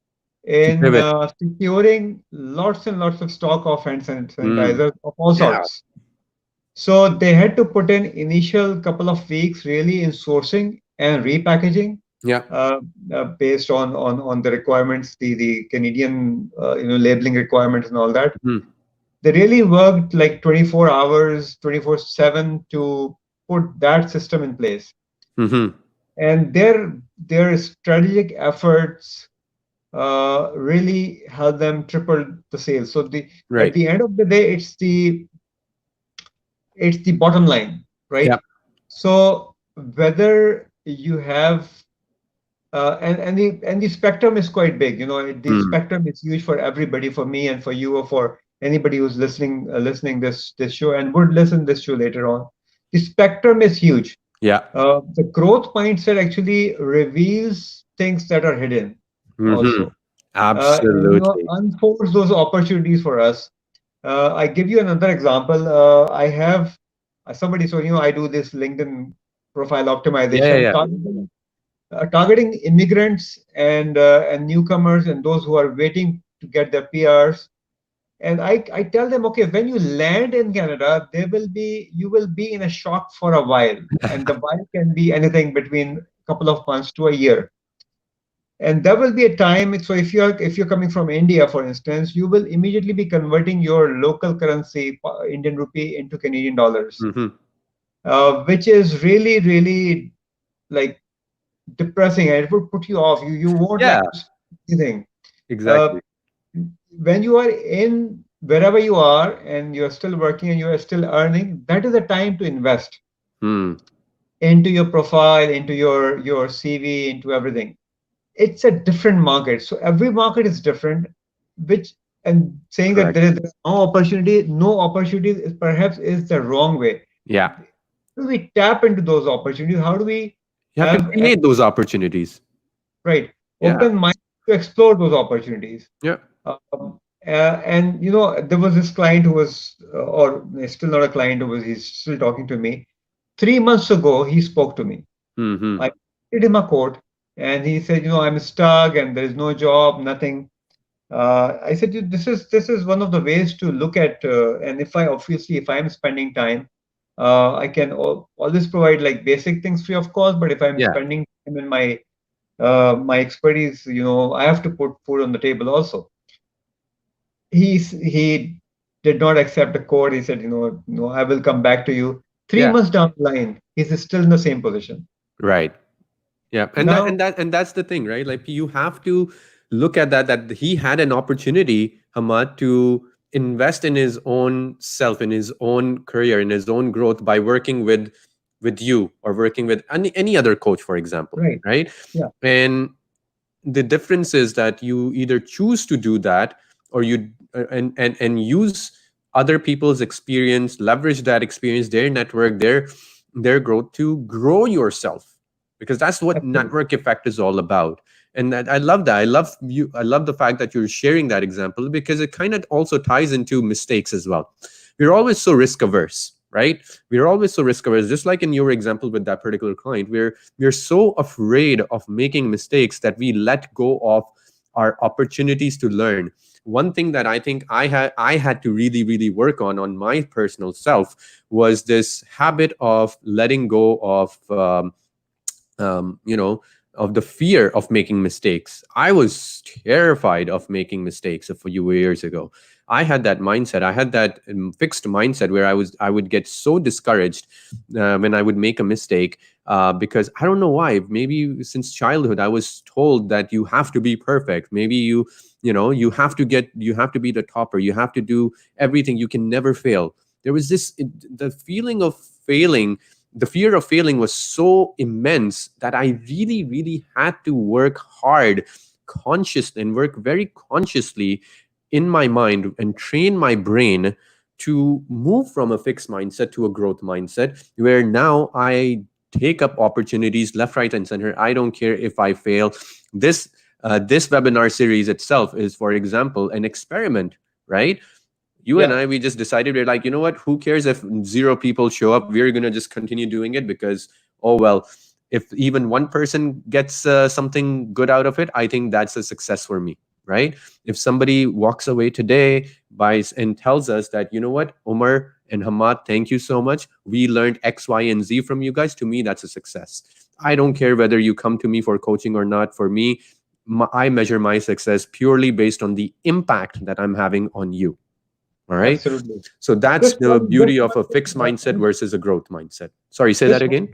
Speaker 1: To
Speaker 2: in
Speaker 1: pivot.
Speaker 2: securing lots and lots of stock of
Speaker 1: Mm.
Speaker 2: sanitizers of all
Speaker 1: Yeah.
Speaker 2: sorts. So they had to put in initial couple of weeks really in sourcing and repackaging
Speaker 1: Yeah.
Speaker 2: based on the requirements, the Canadian labeling requirements and all that.
Speaker 1: Mm-hmm.
Speaker 2: They really worked like 24 hours, 24/7 to put that system in place.
Speaker 1: Mm-hmm.
Speaker 2: And their strategic efforts really helped them triple the sales. So the at
Speaker 1: Right.
Speaker 2: the end of the day, it's the bottom line,
Speaker 1: Yeah.
Speaker 2: right? So whether you have and the spectrum is quite big. The
Speaker 1: Mm.
Speaker 2: spectrum is huge for everybody, for me and for you, or for anybody who's listening this show and would listen this show later on. The spectrum is huge.
Speaker 1: Yeah.
Speaker 2: The growth mindset actually reveals things that are hidden
Speaker 1: Mm-hmm.
Speaker 2: also, and
Speaker 1: Absolutely.
Speaker 2: unfolds those opportunities for us. I give you another example. I have somebody, so I do this LinkedIn profile
Speaker 1: Yeah, yeah,
Speaker 2: optimization,
Speaker 1: yeah.
Speaker 2: targeting immigrants and newcomers and those who are waiting to get their PRs. And I tell them, okay, when you land in Canada, you will be in a shock for a while, and the while can be anything between a couple of months to a year. And there will be a time. So if you're coming from India, for instance, you will immediately be converting your local currency, Indian rupee, into Canadian dollars,
Speaker 1: Mm-hmm.
Speaker 2: which is really, really. like depressing, and it would put you off. You won't
Speaker 1: Yeah,
Speaker 2: like to see anything. Uh,
Speaker 1: exactly.
Speaker 2: when you are in wherever you are and you're still working and you are still earning, that is the time to invest
Speaker 1: Hmm.
Speaker 2: into your profile, into your CV, into everything. It's a different market. So every market is different, which and saying that
Speaker 1: Correct.
Speaker 2: there is no opportunity is perhaps is the wrong way.
Speaker 1: Yeah.
Speaker 2: How do we tap into those opportunities? How do we
Speaker 1: You have to
Speaker 2: have
Speaker 1: create those opportunities.
Speaker 2: right
Speaker 1: Yeah.
Speaker 2: open mind to explore those opportunities?
Speaker 1: Yeah.
Speaker 2: Um, and there was this client who was, or still not a client, who was he's still talking to me. 3 months ago, he spoke to me.
Speaker 1: Mm-hmm.
Speaker 2: I did him a quote, and he said, I'm stuck, and there is no job, nothing. I said, this is one of the ways to look at, and if I'm spending time, I can always provide like basic things free of cost. But if I'm
Speaker 1: Yeah.
Speaker 2: spending time in my expertise, I have to put food on the table also. He did not accept the code. He said, no, I will come back to you. Three
Speaker 1: Yeah.
Speaker 2: months down the line, he's still in the same position.
Speaker 1: Right. Yeah,
Speaker 2: Now,
Speaker 1: and that's the thing, right? Like you have to look at that he had an opportunity, Hamad, to invest in his own self, in his own career, in his own growth by working with you or working with any other coach, for example,
Speaker 2: right.
Speaker 1: right?
Speaker 2: Yeah,
Speaker 1: And the difference is that you either choose to do that or you and use other people's experience, leverage that experience, their network, their growth to grow yourself, because that's what
Speaker 2: absolutely.
Speaker 1: network effect is all about. And I love that. I love the fact that you're sharing that example, because it kind of also ties into mistakes as well. We're always so risk averse, right? We're always so risk averse, just like in your example with that particular client. We're so afraid of making mistakes that we let go of our opportunities to learn. One thing that I think I had to really work on my personal self was this habit of letting go um, you know of the fear of making mistakes. I was terrified of making mistakes a few years ago. I had that mindset. I had that fixed mindset where I would get so discouraged when I would make a mistake, because I don't know why. Maybe since childhood I was told that you have to be perfect. Maybe you have to be the topper. You have to do everything. You can never fail. There was the feeling of failing. The fear of failing was so immense that I really had to work hard, consciously, and work very consciously in my mind and train my brain to move from a fixed mindset to a growth mindset, where now I take up opportunities left, right, and center. I don't care if I fail. This webinar series itself is, for example, an experiment, right? You and
Speaker 2: Yeah,
Speaker 1: I, we just decided, we're like, you know what? Who cares if zero people show up? We're gonna just continue doing it because, oh well, if even one person gets something good out of it, I think that's a success for me, right? If somebody walks away today, buys and tells us that, you know what, Omar and Hamad, thank you so much. We learned X, Y, and Z from you guys. To me, that's a success. I don't care whether you come to me for coaching or not. For me, I measure my success purely based on the impact that I'm having on you. All right.
Speaker 2: absolutely.
Speaker 1: So that's
Speaker 2: Just
Speaker 1: the
Speaker 2: one, just
Speaker 1: beauty of
Speaker 2: one
Speaker 1: a
Speaker 2: thing,
Speaker 1: fixed mindset versus a growth mindset. Sorry, say that
Speaker 2: just
Speaker 1: again.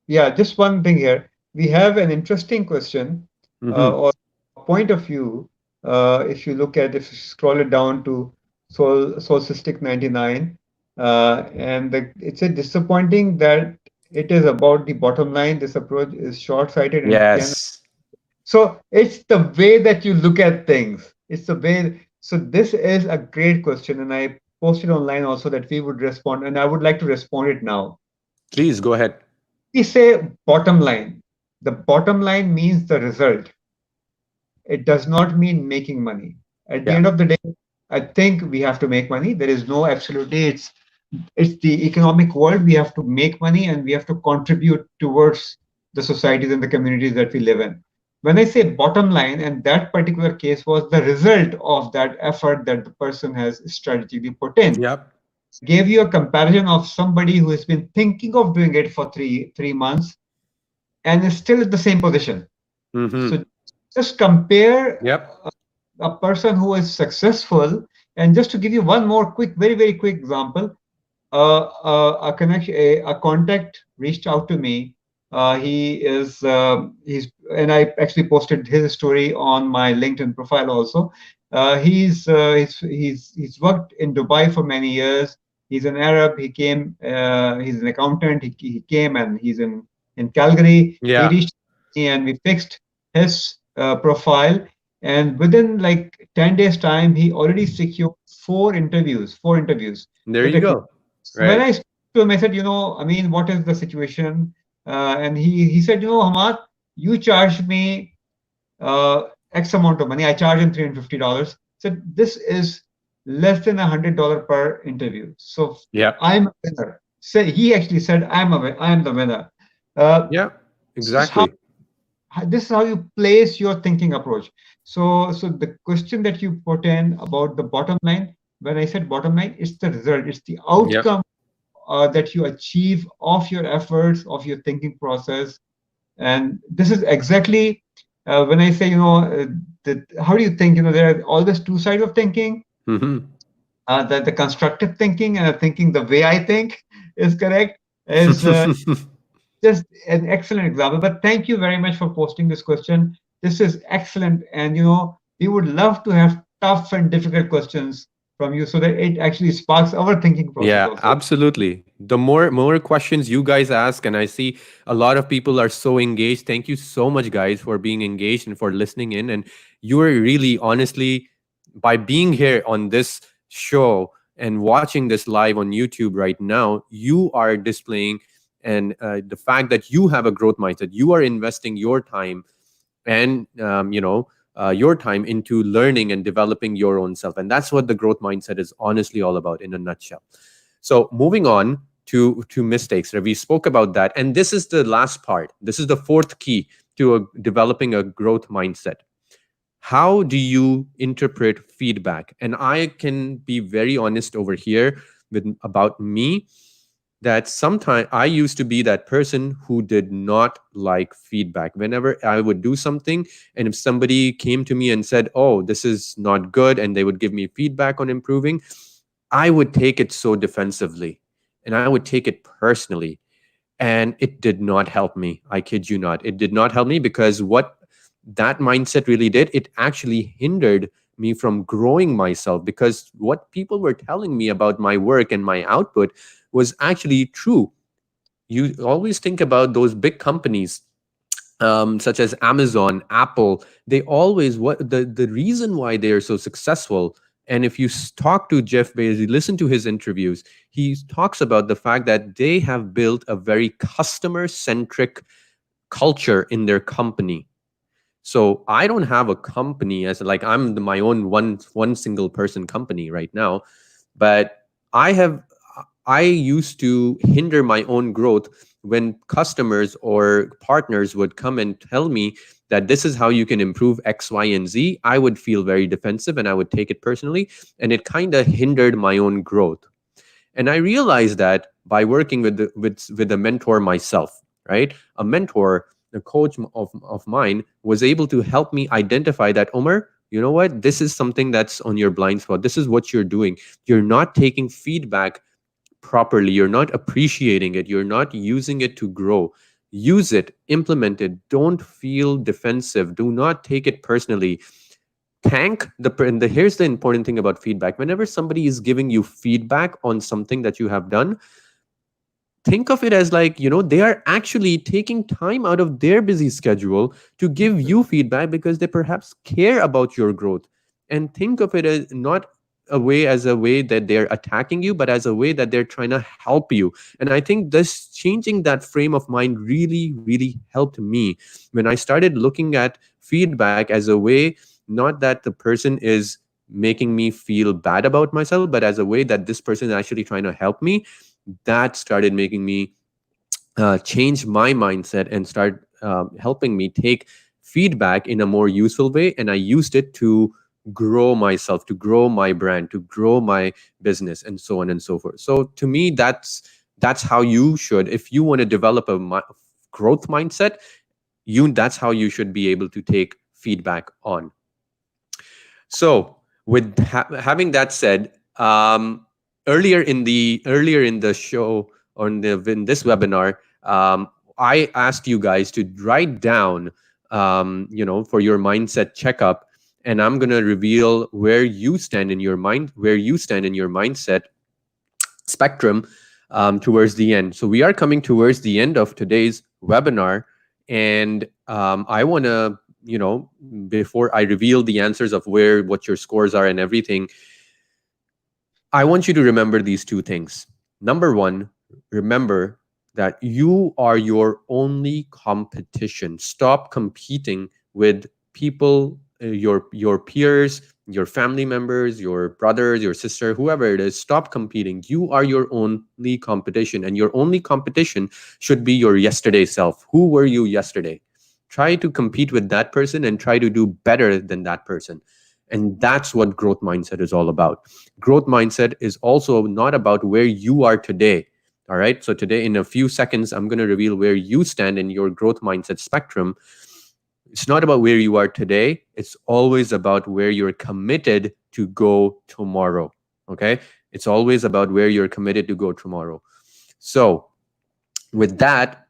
Speaker 2: yeah, just one thing here. We have an interesting question
Speaker 1: Mm-hmm.
Speaker 2: or point of view. If you scroll it down to Solsistic 99, it's a disappointing that it is about the bottom line. This approach is short-sighted and can.
Speaker 1: Yes.
Speaker 2: So it's the way that you look at things. It's the way. So this is a great question, and I posted online also that we would respond, and I would like to respond it now.
Speaker 1: Please go ahead.
Speaker 2: We say bottom line. The bottom line means the result. It does not mean making money. At the
Speaker 1: Yeah.
Speaker 2: end of the day, I think we have to make money. There is no absolutely. It's the economic world. We have to make money and we have to contribute towards the societies and the communities that we live in. When I say bottom line, and that particular case was the result of that effort that the person has strategically put in.
Speaker 1: Yep.
Speaker 2: Gave you a comparison of somebody who has been thinking of doing it for three months and is still at the same position.
Speaker 1: Mm-hmm.
Speaker 2: So just compare
Speaker 1: Yep.
Speaker 2: a person who is successful. And just to give you one more quick, very quick example, a contact reached out to me And I actually posted his story on my LinkedIn profile also. He's worked in Dubai for many years. He's an Arab. He came. He's an accountant. He came and he's in Calgary. He
Speaker 1: Yeah.
Speaker 2: reached me and we fixed his profile. And within like 10 days time, he already secured four interviews
Speaker 1: There
Speaker 2: with
Speaker 1: you
Speaker 2: a client.
Speaker 1: go.
Speaker 2: So when
Speaker 1: Right.
Speaker 2: I spoke to him, I said, I mean, what is the situation? And he said, Hamad, you charge me uh, X amount of money. I charge him $350. Said this is less than $100 per interview. So
Speaker 1: Yeah.
Speaker 2: I'm a winner. Say he actually said I am the winner. Uh,
Speaker 1: Yeah.
Speaker 2: this is how
Speaker 1: Exactly.
Speaker 2: this is how you place your thinking approach. So the question that you put in about the bottom line, when I said bottom line, it's the result, it's the
Speaker 1: Yep.
Speaker 2: outcome that you achieve of your efforts, of your thinking process. And this is exactly when I say, that how do you think? There are always two sides of thinking.
Speaker 1: Hmm.
Speaker 2: The constructive thinking and thinking the way I think is correct is just an excellent example. But thank you very much for posting this question. This is excellent, and we would love to have tough and difficult questions from you so that it actually sparks our thinking process
Speaker 1: Yeah,
Speaker 2: also.
Speaker 1: absolutely. The more questions you guys ask, and I see a lot of people are so engaged. Thank you so much, guys, for being engaged and for listening in. And you are really, honestly, by being here on this show and watching this live on YouTube right now, you are displaying and the fact that you have a growth mindset. You are investing your time and your time into learning and developing your own self, and that's what the growth mindset is honestly all about in a nutshell. So moving on to mistakes, we spoke about that, and this is the last part. This is the fourth key to developing a growth mindset. How do you interpret feedback? And I can be very honest over here with about me, that sometimes I used to be that person who did not like feedback. Whenever I would do something, and if somebody came to me and said, "Oh, this is not good," and they would give me feedback on improving, I would take it so defensively and I would take it personally. And it did not help me. I kid you not. It did not help me, because what that mindset really did, it actually hindered me from growing myself, because what people were telling me about my work and my output was actually true. You always think about those big companies, such as Amazon, Apple. They always, what the reason why they are so successful. And if you talk to Jeff Bezos, you listen to his interviews, he talks about the fact that they have built a very customer centric culture in their company. So I don't have a company as like I'm my own one single person company right now, but I have I used to hinder my own growth when customers or partners would come and tell me that this is how you can improve X, Y, and Z. I would feel very defensive and I would take it personally, and it kind of hindered my own growth. And I realized that by working with a mentor myself, right? A mentor, a coach of mine was able to help me identify that, Omar, you know what, this is something that's on your blind spot. This is what you're doing. You're not taking feedback properly. You're not appreciating it. You're not using it to grow. Use it, implement it. Don't feel defensive. Do not take it personally. Thank and here's the important thing about feedback. Whenever somebody is giving you feedback on something that you have done, think of it as like, they are actually taking time out of their busy schedule to give you feedback because they perhaps care about your growth. And think of it as not as a way that they're attacking you, but as a way that they're trying to help you. And I think this changing that frame of mind really really helped me when I started looking at feedback as a way, not that the person is making me feel bad about myself, but as a way that this person is actually trying to help me. That started making me change my mindset and start helping me take feedback in a more useful way. And I used it to grow myself, to grow my brand, to grow my business, and so on and so forth. So to me, that's how you should, if you want to develop a growth mindset, that's how you should be able to take feedback on. So, with having that said, earlier in the show, or in this webinar, I asked you guys to write down, for your mindset checkup, and I'm gonna reveal where you stand in your mindset spectrum towards the end. So we are coming towards the end of today's webinar, and I want to, before I reveal the answers of what your scores are and everything, I want you to remember these two things. Number one, remember that you are your only competition. Stop competing with people, your peers, your family members, your brothers, your sister, whoever it is. Stop competing. You are your only competition, and your only competition should be your yesterday self. Who were you yesterday? Try to compete with that person and try to do better than that person. And that's what growth mindset is all about. Growth mindset is also not about where you are today. All right. So, today, in a few seconds, I'm going to reveal where you stand in your growth mindset spectrum. It's not about where you are today, it's always about where you're committed to go tomorrow. Okay. It's always about where you're committed to go tomorrow. So, with that,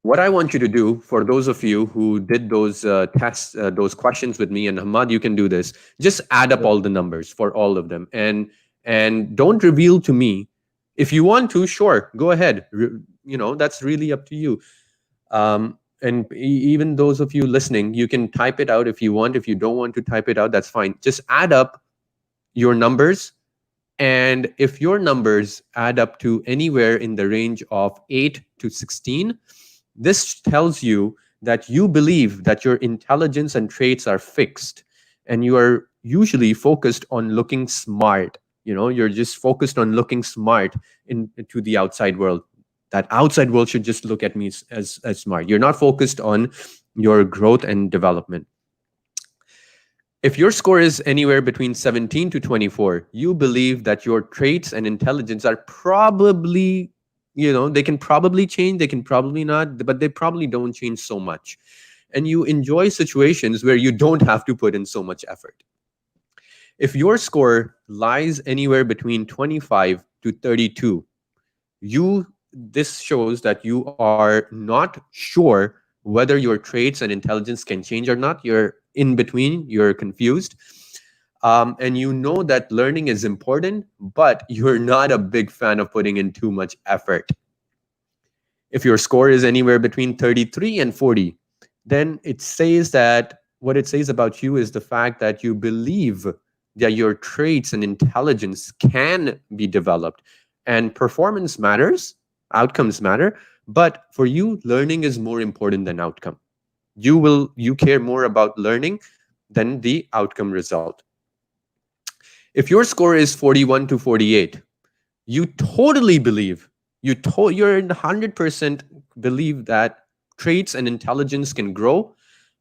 Speaker 1: what I want you to do, for those of you who did those tests, those questions with me, and Hamad, you can do this. Just add up
Speaker 2: Yeah.
Speaker 1: all the numbers for all of them, and don't reveal to me. If you want to, sure, go ahead. That's really up to you. And even those of you listening, you can type it out if you want. If you don't want to type it out, that's fine. Just add up your numbers, and if your numbers add up to anywhere in the range of 8 to 16, this tells you that you believe that your intelligence and traits are fixed, and you are usually focused on looking smart. You're just focused on looking smart into the outside world. That outside world should just look at me as smart. You're not focused on your growth and development. If your score is anywhere between 17 to 24, you believe that your traits and intelligence are probably, they can probably change, they can probably not, but they probably don't change so much. And you enjoy situations where you don't have to put in so much effort. If your score lies anywhere between 25 to 32, this shows that you are not sure whether your traits and intelligence can change or not. You're in between, you're confused, and you know that learning is important, but you're not a big fan of putting in too much effort. If your score is anywhere between 33 and 40, then it says that what it says about you is the fact that you believe that your traits and intelligence can be developed, and performance matters, outcomes matter, but for you, learning is more important than outcome. You care more about learning than the outcome result. If your score is 41 to 48, you totally believe, you're in 100% believe that traits and intelligence can grow.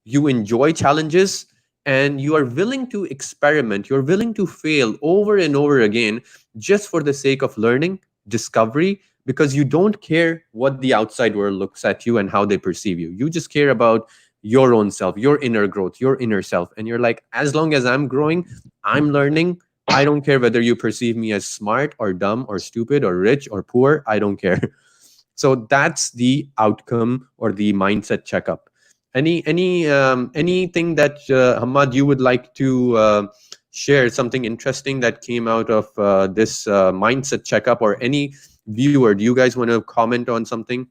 Speaker 1: You enjoy challenges, and you are willing to experiment. You're willing to fail over and over again, just for the sake of learning, discovery, because you don't care what the outside world looks at you and how they perceive you. You just care about your own self, your inner growth, your inner self, and you're like, as long as I'm growing, I'm learning, I don't care whether you perceive me as smart or dumb or stupid or rich or poor. I don't care. So that's the outcome or the mindset checkup. Anything that Hamad, you would like to share, something interesting that came out of this mindset checkup, or any viewer? Do you guys want to comment on something?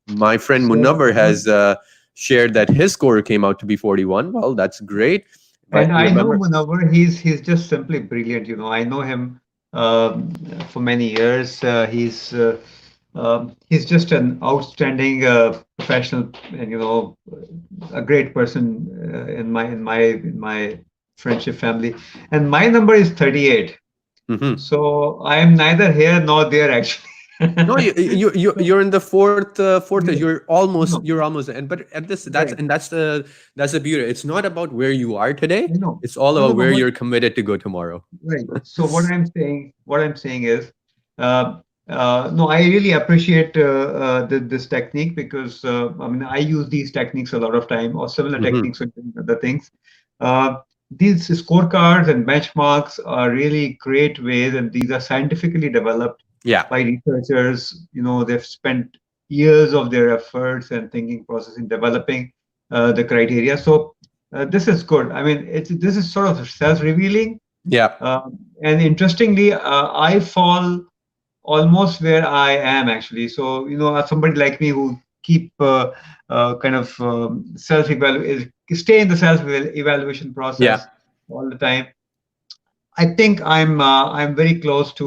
Speaker 1: My friend
Speaker 2: So,
Speaker 1: Munawar has shared that his score came out to be 41. Well, that's great. But
Speaker 2: and I know
Speaker 1: remember,
Speaker 2: Munawar, he's just simply brilliant. I know him for many years. He's just an outstanding professional, and a great person in my friendship family. And my number is 38.
Speaker 1: mhm.
Speaker 2: So I am neither here nor there actually.
Speaker 1: No, you're in the fourth.
Speaker 2: Yeah, no,
Speaker 1: You're almost, and but at this that's
Speaker 2: right,
Speaker 1: and that's the beauty. It's not about where you are today.
Speaker 2: I know.
Speaker 1: It's all
Speaker 2: No, no,
Speaker 1: about
Speaker 2: but
Speaker 1: where you're committed to go tomorrow.
Speaker 2: right. So what I'm saying is, no, I really appreciate this technique because I mean I use these techniques a lot of time, or similar
Speaker 1: Hmm.
Speaker 2: techniques with other things. Uh, these scorecards and benchmarks are really great ways, and these are scientifically developed
Speaker 1: Yeah.
Speaker 2: by researchers. They've spent years of their efforts and thinking process in developing the criteria. So this is good. I mean, this is sort of self-revealing.
Speaker 1: Yeah.
Speaker 2: And interestingly, I fall almost where I am actually. So, as somebody like me who keep kind of self-evaluate, stay in the self-evaluation
Speaker 1: Yeah.
Speaker 2: process all the time. I think I'm very close to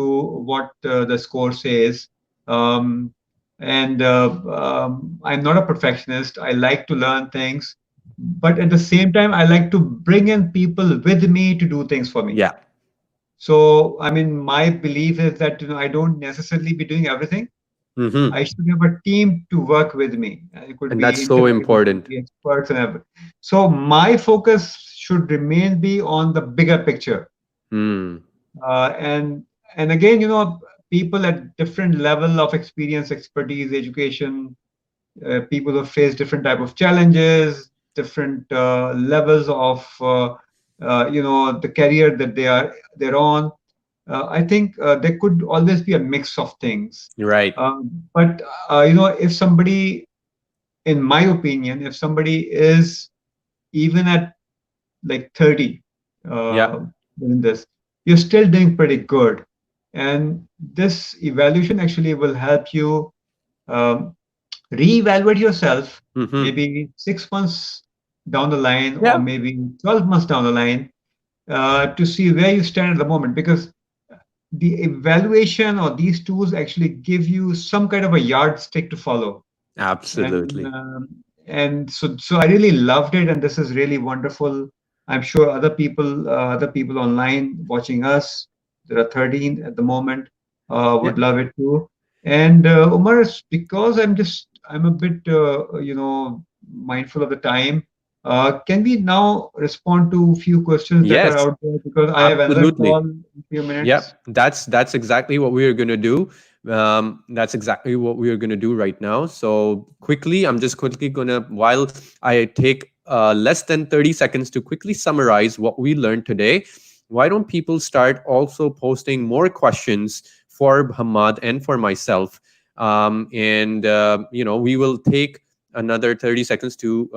Speaker 2: what the score says, um, and I'm not a perfectionist. I like to learn things, but at the same time, I like to bring in people with me to do things for me.
Speaker 1: Yeah.
Speaker 2: So, I mean, my belief is that I don't necessarily be doing everything.
Speaker 1: Mm-hmm.
Speaker 2: I should have a team to work with me. It could
Speaker 1: And
Speaker 2: be
Speaker 1: that's so
Speaker 2: intellect, it could
Speaker 1: important.
Speaker 2: be experts, and everything. So my focus should remain be on the bigger picture.
Speaker 1: Mm.
Speaker 2: And again, people at different level of experience, expertise, education, people who face different type of challenges, different levels of the career that they're on. I think there could always be a mix of things.
Speaker 1: Right.
Speaker 2: But if somebody, in my opinion, if somebody is even at like 30
Speaker 1: Yeah.
Speaker 2: uh, within this, you're still doing pretty good. And this evaluation actually will help you um, reevaluate yourself
Speaker 1: Mm-hmm.
Speaker 2: maybe 6 months down the line or
Speaker 1: Yeah.
Speaker 2: maybe 12 months down the line to see where you stand at the moment. Because the evaluation or these tools actually give you some kind of a yardstick to follow. and
Speaker 1: Absolutely.
Speaker 2: um, and so I really loved it, and this is really wonderful. I'm sure other people online watching us, there are 13 at the moment,
Speaker 1: Yeah.
Speaker 2: would love it too. And Umar, because I'm a bit mindful of the time. Can we now respond to a few questions that are
Speaker 1: Yes.
Speaker 2: out there, because I have another call
Speaker 1: Absolutely.
Speaker 2: in a few minutes.
Speaker 1: Yep, that's exactly what we are gonna do. That's exactly what we are gonna do right now. So quickly, I'm just quickly gonna, while I take less than 30 seconds to quickly summarize what we learned today. Why don't people start also posting more questions for Hamad and for myself? And we will take another 30 seconds to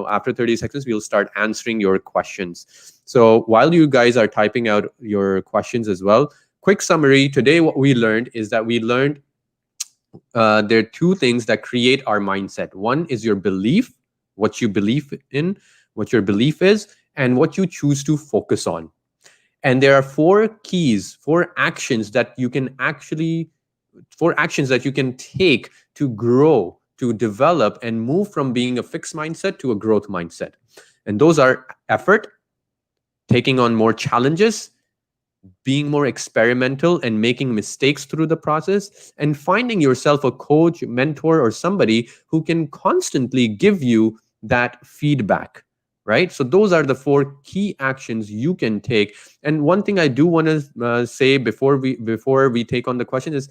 Speaker 1: after 30 seconds we'll start answering your questions. So while you guys are typing out your questions as well, quick summary today, what we learned is that we learned there are two things that create our mindset. One is your belief, what you believe in, what your belief is, and what you choose to focus on. And there are four keys, four actions that you can take to grow, to develop, and move from being a fixed mindset to a growth mindset. And those are effort, taking on more challenges, being more experimental and making mistakes through the process, and finding yourself a coach, mentor, or somebody who can constantly give you that feedback. Right? So, those are the four key actions you can take. And one thing I do want to say before we take on the question is,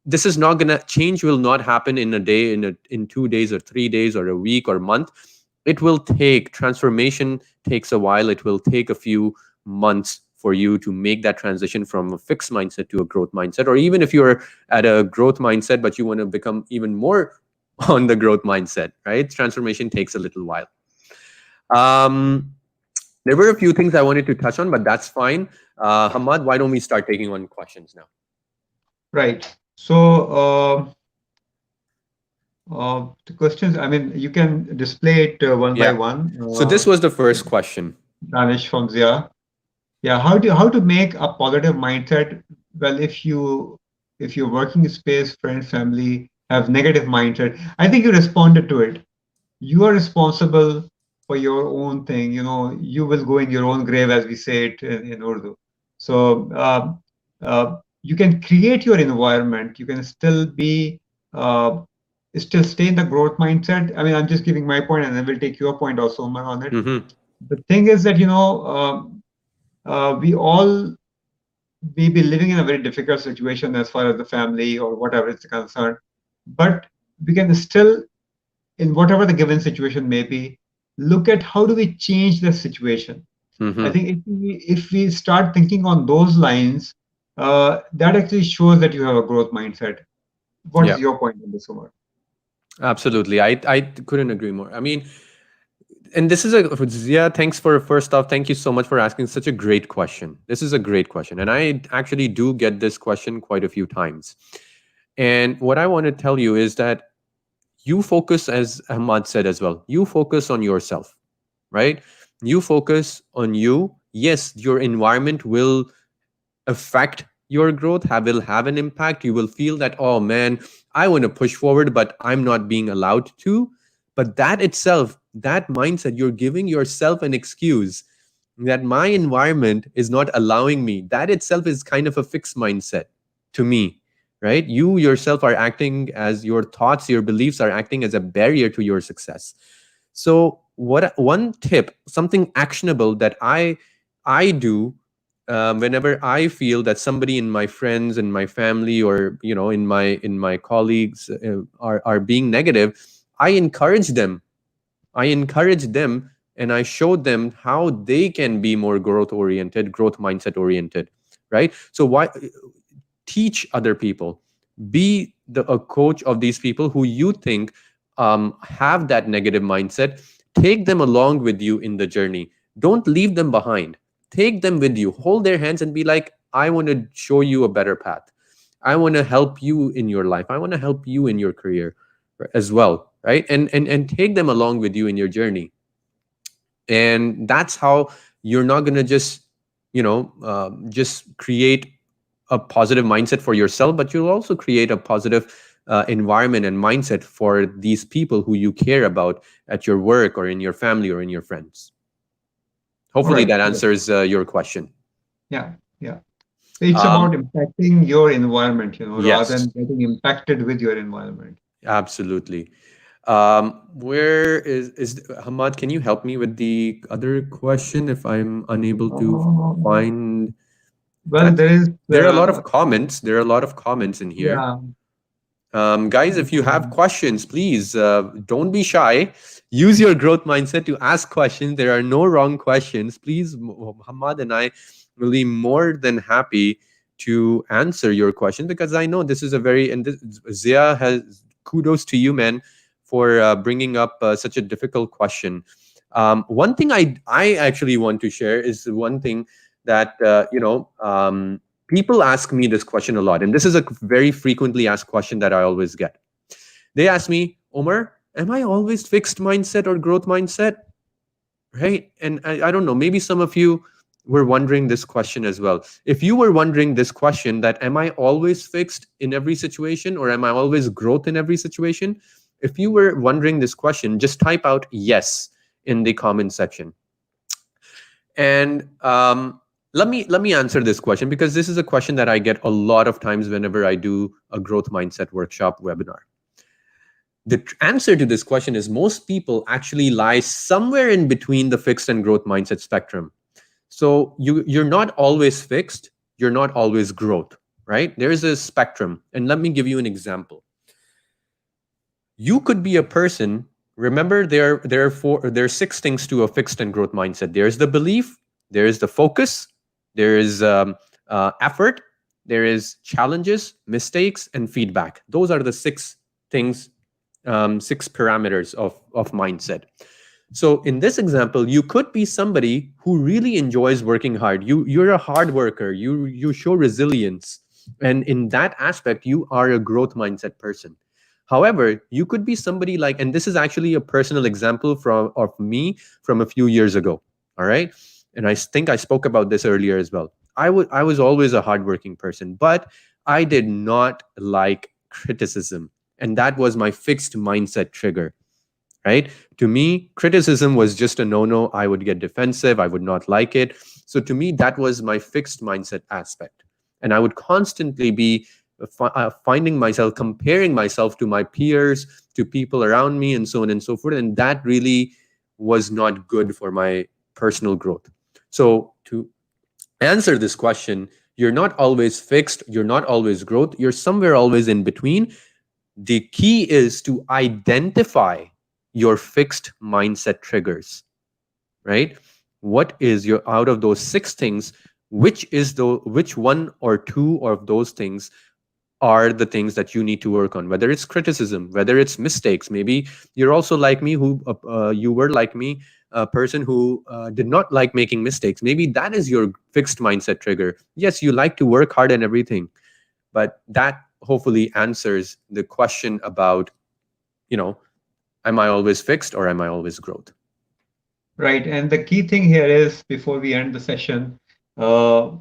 Speaker 1: this is not going to change, will not happen in a day, in 2 days or 3 days or a week or month. It will take transformation, takes a while. It will take a few months for you to make that transition from a fixed mindset to a growth mindset. Or even if you're at a growth mindset but you want to become even more on the growth mindset, right? Transformation takes a little while. um there were a few things I wanted to touch on, but that's fine. Hamad, why don't we start taking on questions now?
Speaker 2: Right. So the questions, I mean, you can display it one by
Speaker 1: Yeah.
Speaker 2: one.
Speaker 1: So this was the first question.
Speaker 2: Danish from Zia. Yeah, how to make a positive mindset? Well, if your working space, friends, family have negative mindset, I think you responded to it. You are responsible for your own thing. You will go in your own grave, as we say it in Urdu. So you can create your environment. You can uh, still stay in the growth mindset. I mean, I'm just giving my point, and I will take your point also, Umar, on it.
Speaker 1: Mm-hmm.
Speaker 2: The thing is that we all may be living in a very difficult situation as far as the family or whatever is concerned, but we can still, in whatever the given situation may be, look at how do we change the situation. I
Speaker 1: Mm-hmm.
Speaker 2: think if we start thinking on those lines, that actually shows that you have a growth mindset. What
Speaker 1: Yeah.
Speaker 2: is your point on this, Umar?
Speaker 1: Absolutely. I couldn't agree more. I mean, and this is a Zia, thanks for first off, thank you so much for asking such a great question. This is a great question. And I actually do get this question quite a few times. And what I want to tell you is that you focus, as Ahmad said as well, you focus on yourself, right? You focus on you. Yes, your environment will affect your growth, will have an impact. You will feel that, oh man, I want to push forward, but I'm not being allowed to. But that itself, that mindset, you're giving yourself an excuse that my environment is not allowing me. That itself is kind of a fixed mindset to me, right? You yourself are acting as your thoughts, your beliefs are acting as a barrier to your success. So what one tip, something actionable that I do whenever I feel that somebody in my friends and my family, or in my colleagues are being negative, I encourage them. I encourage them and I show them how they can be more growth oriented, growth mindset oriented, right? So why teach other people, be a coach of these people who you think have that negative mindset. Take them along with you in the journey. Don't leave them behind. Take them with you, hold their hands and be like, I want to show you a better path. I want to help you in your life. I want to help you in your career as well, right? And take them along with you in your journey. And that's how you're not going to just create a positive mindset for yourself, but you'll also create a positive environment and mindset for these people who you care about at your work or in your family or in your friends.
Speaker 2: All
Speaker 1: Hopefully
Speaker 2: right.
Speaker 1: that
Speaker 2: Yes.
Speaker 1: answers your question.
Speaker 2: Yeah. Yeah. So it's
Speaker 1: um,
Speaker 2: about impacting your environment, rather
Speaker 1: yes,
Speaker 2: than getting impacted with your environment.
Speaker 1: absolutely. Where is Hamad, can you help me with the other question if I'm unable to
Speaker 2: Um,
Speaker 1: find
Speaker 2: well,
Speaker 1: that?
Speaker 2: there is,
Speaker 1: There are a lot of comments. There are a lot of comments in here.
Speaker 2: yeah.
Speaker 1: Guys, if you have questions, please don't be shy. Use your growth mindset to ask questions. There are no wrong questions. Please, Muhammad and I will be more than happy to answer your question, because I know this is a very, and this, Zia has kudos to you, man, for bringing up such a difficult question. One thing I actually want to share is one thing that people ask me this question a lot, and this is a very frequently asked question that I always get. They ask me, Omar, am I always fixed mindset or growth mindset? Right? And I don't know, maybe some of you were wondering this question as well. If you were wondering this question, that am I always fixed in every situation or am I always growth in every situation? If you were wondering this question, just type out yes in the comment section. And let me answer this question, because this is a question that I get a lot of times whenever I do a growth mindset workshop webinar. The answer to this question is most people actually lie somewhere in between the fixed and growth mindset spectrum. So you're not always fixed, you're not always growth, right? There is a spectrum. And let me give you an example. You could be a person, remember, there are six things to a fixed and growth mindset. There's the belief, there is the focus, there is effort, there is challenges, mistakes, and feedback. Those are the six things, six parameters of mindset. So in this example, you could be somebody who really enjoys working hard. You're a hard worker. You show resilience, and in that aspect, you are a growth mindset person. However, you could be somebody like, and this is actually a personal example from of me from a few years ago. All right, and I think I spoke about this earlier as well. I was always a hardworking person, but I did not like criticism, and that was my fixed mindset trigger, right? To me, criticism was just a no no. I would get defensive. I would not like it. So to me, that was my fixed mindset aspect. And I would constantly be finding myself, comparing myself to my peers, to people around me, and so on and so forth. And that really was not good for my personal growth. So to answer this question, you're not always fixed, you're not always growth, you're somewhere always in between. The key is to identify your fixed mindset triggers, right? What is your, out of those six things, which one or two of those things are the things that you need to work on, whether it's criticism, whether it's mistakes. Maybe you're also like me, who you were like me, a person who did not like making mistakes. Maybe that is your fixed mindset trigger. Yes, you like to work hard and everything, but that hopefully answers the question about, you know, am I always fixed or am I always growth?
Speaker 2: Right. And the key thing here is, before we end the session, uh,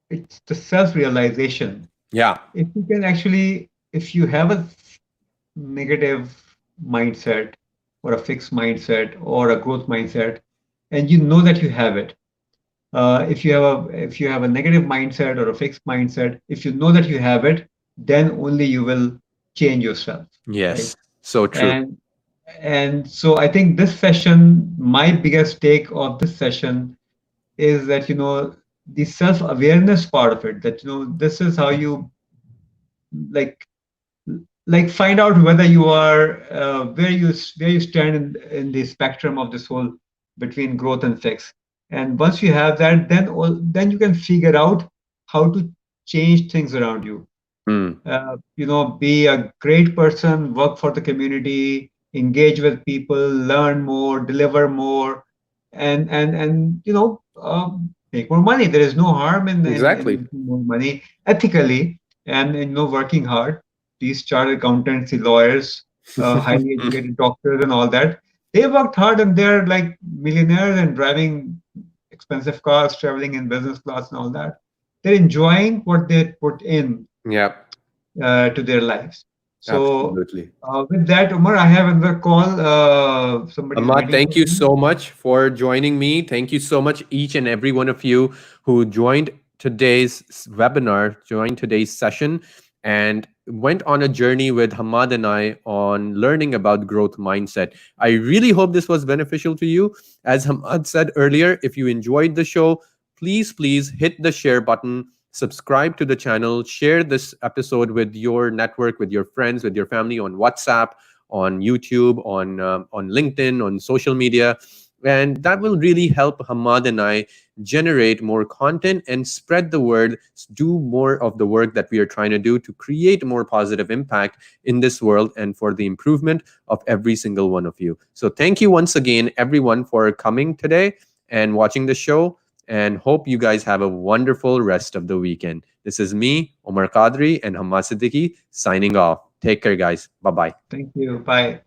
Speaker 2: it's the self-realization.
Speaker 1: Yeah.
Speaker 2: If you can actually, if you have a negative mindset or a fixed mindset or a growth mindset, and you know that you have it, if you have a negative mindset or a fixed mindset, if you know that you have it, then only you will change yourself, right?
Speaker 1: Yes. So true.
Speaker 2: And and so I think this session, my biggest take of this session is that the self-awareness part of it, that this is how you like find out whether you are where you stand in the spectrum of this whole between growth and fix. And once you have that, then you can figure out how to change things around you.
Speaker 1: Mm,
Speaker 2: Be a great person, work for the community, engage with people, learn more, deliver more, and make more money. There is no harm in
Speaker 1: exactly.
Speaker 2: making more money ethically, and working hard. These chartered accountants, the lawyers, highly educated doctors, and all that, they worked hard and they're like millionaires and driving expensive cars, traveling in business class, and all that. They're enjoying what they put in
Speaker 1: Yeah,
Speaker 2: to their lives. So,
Speaker 1: absolutely.
Speaker 2: with that, Umar, I have another call. Somebody's
Speaker 1: Ahmad,
Speaker 2: waiting
Speaker 1: thank
Speaker 2: for
Speaker 1: you
Speaker 2: me.
Speaker 1: so much for joining me. Thank you so much, each and every one of you who joined today's webinar, joined today's session, and went on a journey with Hamad and I on learning about growth mindset. I really hope this was beneficial to you. As Hamad said earlier, if you enjoyed the show, please hit the share button, subscribe to the channel, share this episode with your network, with your friends, with your family on WhatsApp, on YouTube, on LinkedIn, on social media, and that will really help Hamad and I generate more content and spread the word, do more of the work that we are trying to do to create more positive impact in this world and for the improvement of every single one of you. So thank you once again, everyone, for coming today and watching the show. And hope you guys have a wonderful rest of the weekend. This is me, Omar Qadri, and Hamad Siddiqui signing off. Take care, guys. Bye bye.
Speaker 2: Thank you. Bye.